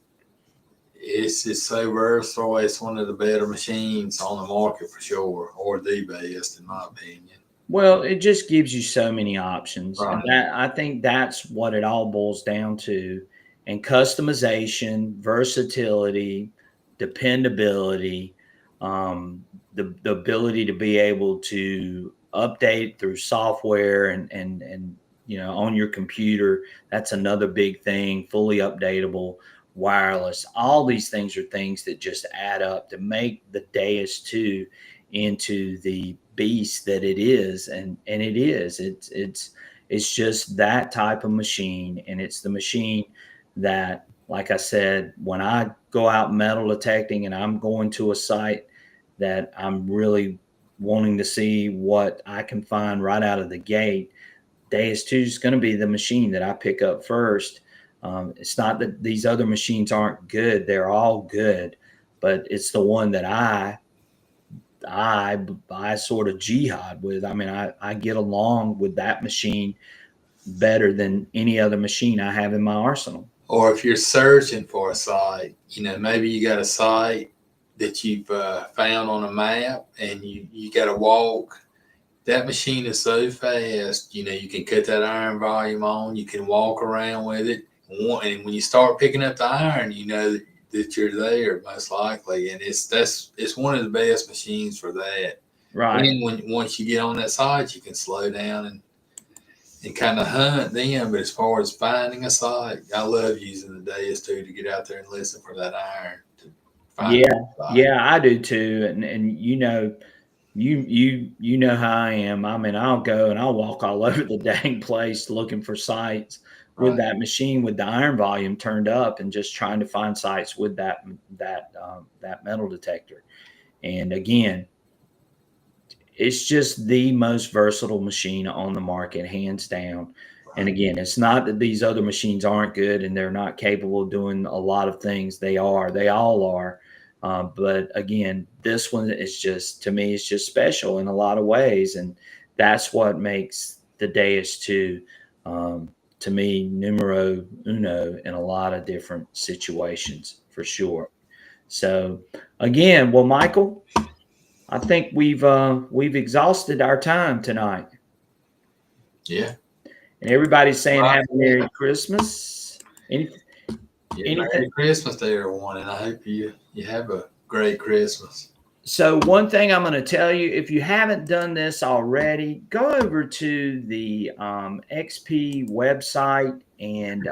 so versatile. It's one of the better machines on the market for sure, or the best, in my opinion. Well, it just gives you so many options. Right. And I think that's what it all boils down to. And customization, versatility, dependability, the ability to be able to update through software and on your computer. That's another big thing. Fully updatable, wireless. All these things are things that just add up to make the Deus 2 into the beast that it is. And it is. It's just that type of machine, and it's the machine that, like I said, when I go out metal detecting and I'm going to a site that I'm really wanting to see what I can find right out of the gate, Deus 2 is going to be the machine that I pick up first. It's not that these other machines aren't good. They're all good, but it's the one that I sort of jihad with. I mean, I get along with that machine better than any other machine I have in my arsenal. Or if you're searching for a site, maybe you got a site that you've found on a map and you got to walk. That machine is so fast, you can cut that iron volume on, you can walk around with it. And when you start picking up the iron, you know that you're there most likely. And it's one of the best machines for that. Right. And once you get on that site, you can slow down and kind of hunt them. But as far as finding a site, I love using the Deus 2 to get out there and listen for that iron. To find yeah, I do too. And you know how I am. I mean, I'll go and I'll walk all over the dang place looking for sites with that machine with the iron volume turned up and just trying to find sites with that metal detector. And again, it's just the most versatile machine on the market, hands down. And again, it's not that these other machines aren't good and they're not capable of doing a lot of things. They are. They all are. But again, this one is just, to me, it's just special in a lot of ways. And that's what makes the Deus 2, to me, numero uno in a lot of different situations, for sure. So again, well, Michael, I think we've exhausted our time tonight. Yeah. And everybody's saying Happy Merry Christmas. Merry Christmas to everyone, and I hope you have a great Christmas. So one thing I'm going to tell you, if you haven't done this already, go over to the XP website and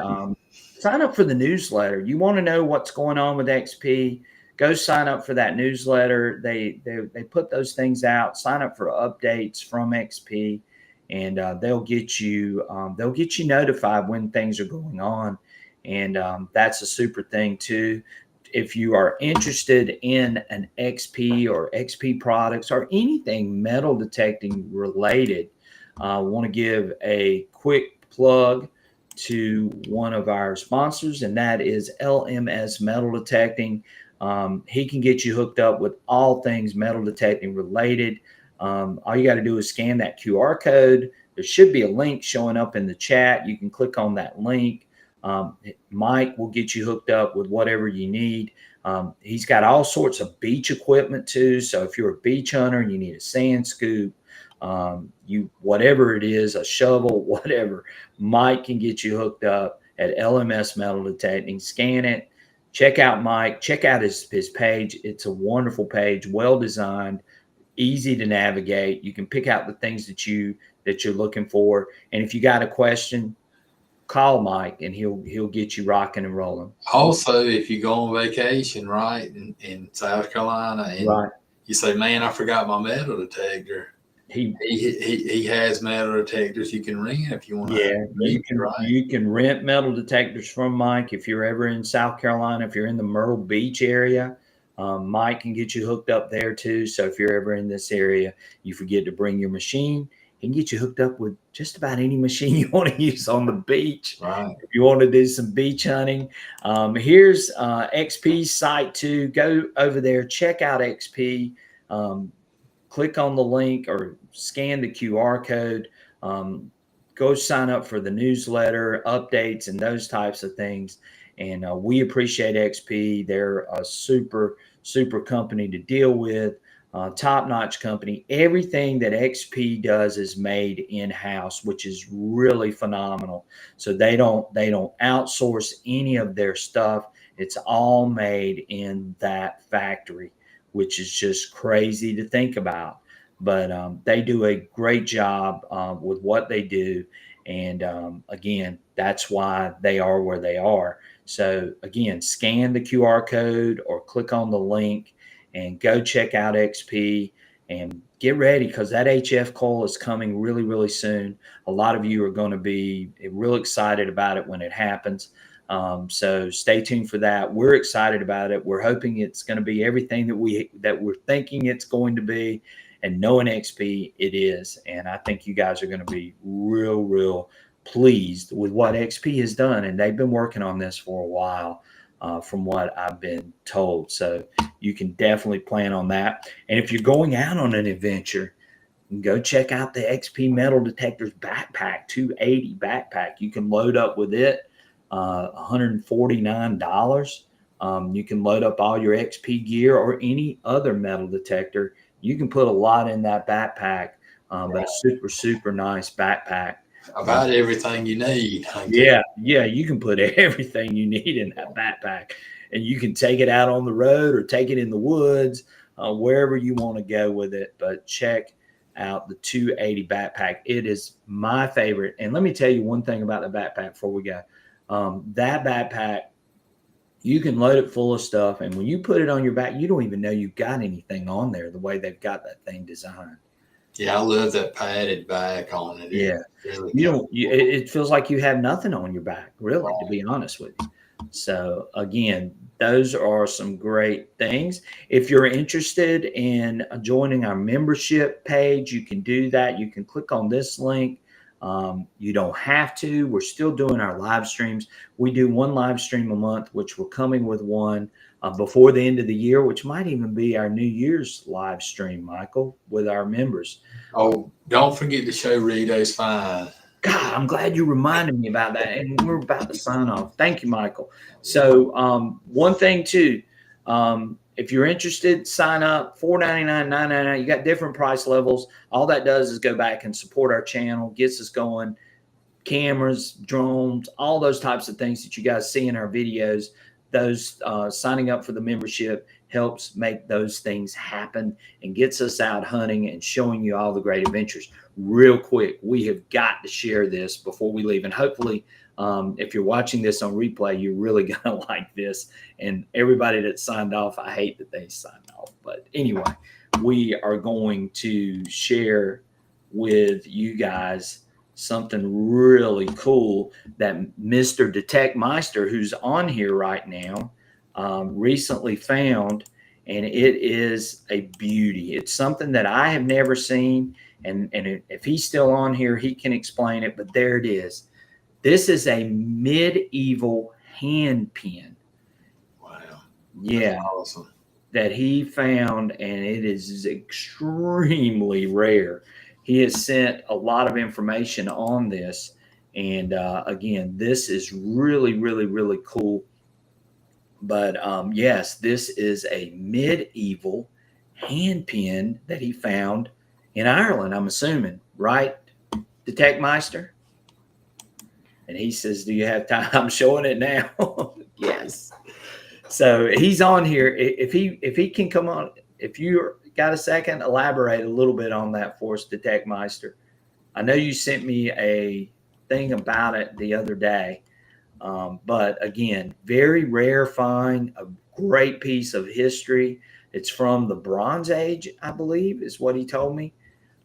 sign up for the newsletter. You want to know what's going on with XP, go sign up for that newsletter. They put those things out. Sign up for updates from XP, and they'll get you notified when things are going on. And that's a super thing too. If you are interested in an XP or XP products or anything metal detecting related, I want to give a quick plug to one of our sponsors, and that is LMS Metal Detecting. He can get you hooked up with all things metal detecting related. All you got to do is scan that QR code, there should be a link showing up in the chat. You can click on that link. Mike will get you hooked up with whatever you need. He's got all sorts of beach equipment too. So if you're a beach hunter and you need a sand scoop, whatever it is, a shovel, whatever, Mike can get you hooked up at LMS Metal Detecting. Scan it. Check out Mike. Check out his page. It's a wonderful page, well designed, easy to navigate. You can pick out the things that you're looking for. And if you got a question, call Mike and he'll get you rocking and rolling. Also, if you go on vacation, right, in South Carolina, and you say, "Man, I forgot my metal detector," he has metal detectors you can rent if you want to. Yeah, you can rent metal detectors from Mike if you're ever in South Carolina. If you're in the Myrtle Beach area, Mike can get you hooked up there too. So if you're ever in this area, you forget to bring your machine, he can get you hooked up with just about any machine you want to use on the beach. Right. If you want to do some beach hunting, here's XP's site too. Go over there, check out XP. Click on the link or scan the QR code. Go sign up for the newsletter, updates, and those types of things. And we appreciate XP. They're a super, super company to deal with, top-notch company. Everything that XP does is made in-house, which is really phenomenal. So they don't outsource any of their stuff. It's all made in that factory, which is just crazy to think about. But they do a great job with what they do. And again, that's why they are where they are. So again, scan the QR code or click on the link and go check out XP and get ready, because that HF coil is coming really, really soon. A lot of you are going to be real excited about it when it happens. So stay tuned for that. We're excited about it. We're hoping it's going to be everything that we're thinking it's going to be, and knowing XP, it is. And I think you guys are going to be real pleased with what XP has done. And they've been working on this for a while, from what I've been told. So you can definitely plan on that. And if you're going out on an adventure, go check out the XP Metal Detectors backpack, 280 backpack. You can load up with it. $149. You can load up all your XP gear or any other metal detector. You can put a lot in that backpack, but a super nice backpack. About everything you need. Yeah, you can put everything you need in that backpack, and you can take it out on the road or take it in the woods, wherever you want to go with it. But check out the 280 backpack. It is my favorite. And let me tell you one thing about the backpack before we go. That backpack, you can load it full of stuff, and when you put it on your back, you don't even know you've got anything on there, the way they've got that thing designed. Yeah, I love that padded back on it. Yeah, it feels like you have nothing on your back, really, to be honest with you. So again, those are some great things. If you're interested in joining our membership page, you can do that. You can click on this link. You don't have to. We're still doing our live streams. We do one live stream a month, which we're coming with one before the end of the year, which might even be our New Year's live stream, Michael, with our members. Oh, don't forget to show Rito's fine. God, I'm glad you reminded me about that. And we're about to sign off. Thank you, Michael. So one thing too, if you're interested, sign up. $4.99, $9.99. You got different price levels. All that does is go back and support our channel, gets us going. Cameras, drones, all those types of things that you guys see in our videos. Those signing up for the membership helps make those things happen and gets us out hunting and showing you all the great adventures. Real quick, we have got to share this before we leave. And hopefully, if you're watching this on replay, you're really going to like this. And everybody that signed off, I hate that they signed off. But anyway, we are going to share with you guys something really cool that Mr. Detect Meister, who's on here right now, recently found, and it is a beauty. It's something that I have never seen, and if he's still on here, he can explain it, but there it is. This is a medieval hand pin. Wow. Yeah. That's awesome. That he found, and it is extremely rare. he has sent a lot of information on this. And again, this is really, really, really cool. But yes, this is a medieval hand pin that he found in Ireland, I'm assuming, right, Detect Meister? And he says, do you have time? I'm showing it now. Yes. So he's on here. If he can come on, if you got a second, elaborate a little bit on that for us, Detect Meister. I know you sent me a thing about it the other day. But again, very rare find, a great piece of history. It's from the Bronze Age, I believe, is what he told me.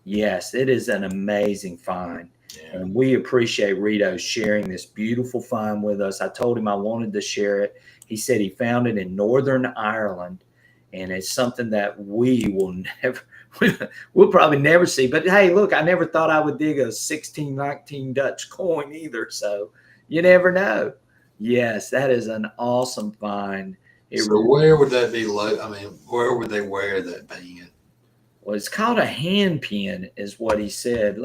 Yes, it is an amazing find. Yeah. And we appreciate Rito sharing this beautiful find with us. I told him I wanted to share it. He said he found it in Northern Ireland, and it's something that we will never, we'll probably never see. But hey, look, I never thought I would dig a 1619 Dutch coin either. So you never know. Yes, that is an awesome find. So where would that be? I mean, where would they wear that pin? Well, it's called a hand pin, is what he said.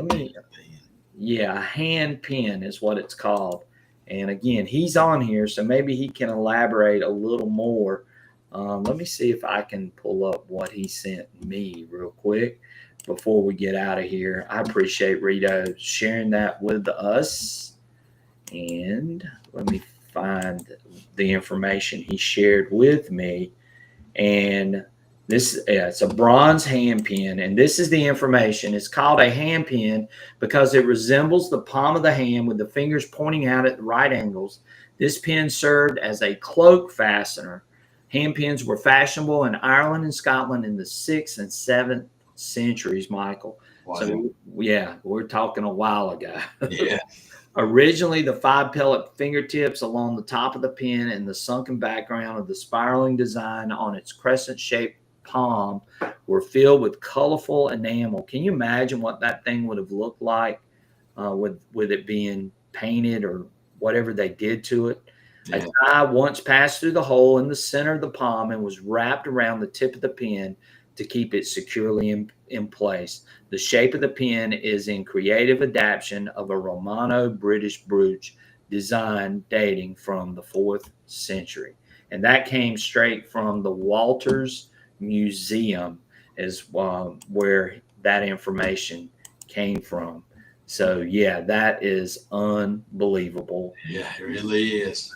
Yeah, a hand pin is what it's called. And again, he's on here, so maybe he can elaborate a little more. Let me see if I can pull up what he sent me real quick before we get out of here. I appreciate Rito sharing that with us. And let me find the information he shared with me. And it's a bronze hand pin, and this is the information. It's called a hand pin because it resembles the palm of the hand with the fingers pointing out at the right angles. This pin served as a cloak fastener. Hand pins were fashionable in Ireland and Scotland in the 6th and 7th centuries, Michael. Wow. So, yeah, we're talking a while ago. Yeah. Originally, the 5 pellet fingertips along the top of the pin and the sunken background of the spiraling design on its crescent-shaped palm were filled with colorful enamel. Can you imagine what that thing would have looked like with it being painted or whatever they did to it? Yeah. A tie once passed through the hole in the center of the palm and was wrapped around the tip of the pin to keep it securely in place. The shape of the pin is in creative adaptation of a Romano-British brooch design dating from the 4th century. And that came straight from the Walters Museum is where that information came from. So, yeah, that is unbelievable. Yeah, it really is.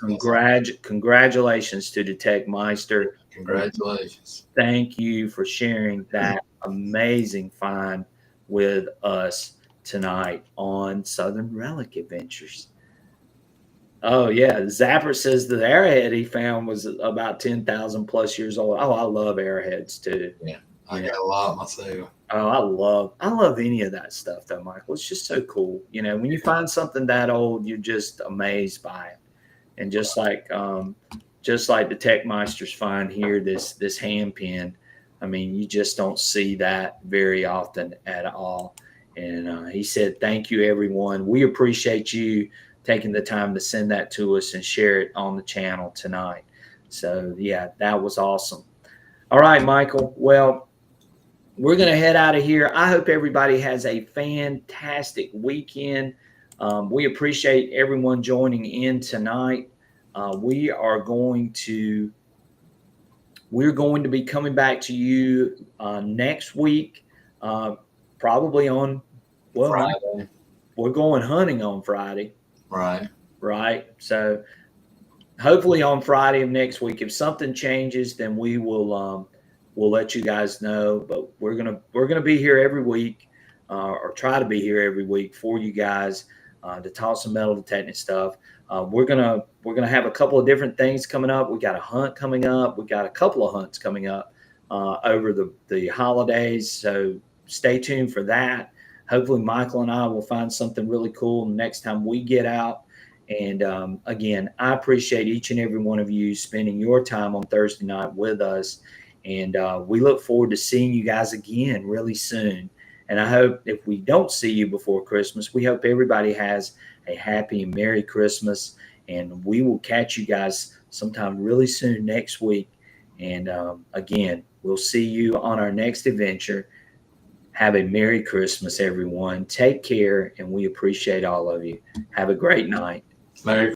Congratulations to Detect Meister. Congratulations. Thank you for sharing that amazing find with us tonight on Southern Relic Adventures. Oh, yeah. Zapper says the arrowhead he found was about 10,000 plus years old. Oh, I love arrowheads too. Yeah, I got a lot myself. Oh, I love any of that stuff though, Michael. It's just so cool. You know, when you find something that old, you're just amazed by it. And just like the Tech Meisters find here, this hand pin, I mean, you just don't see that very often at all. And he said, thank you, everyone. We appreciate you taking the time to send that to us and share it on the channel tonight. So, yeah, that was awesome. All right, Michael. Well, we're going to head out of here. I hope everybody has a fantastic weekend. We appreciate everyone joining in tonight. We're going to be coming back to you next week, probably on Friday. We're going hunting on Friday. Right. So hopefully on Friday of next week. If something changes, then we will we'll let you guys know. But we're gonna be here every week, or try to be here every week for you guys to talk some metal detecting stuff. We're gonna have a couple of different things coming up. We got a hunt coming up. We got a couple of hunts coming up over the holidays. So stay tuned for that. Hopefully Michael and I will find something really cool next time we get out. And again, I appreciate each and every one of you spending your time on Thursday night with us. And we look forward to seeing you guys again really soon. And I hope if we don't see you before Christmas, we hope everybody has a happy and Merry Christmas. And we will catch you guys sometime really soon next week. And again, we'll see you on our next adventure. Have a Merry Christmas, everyone. Take care, and we appreciate all of you. Have a great night. Merry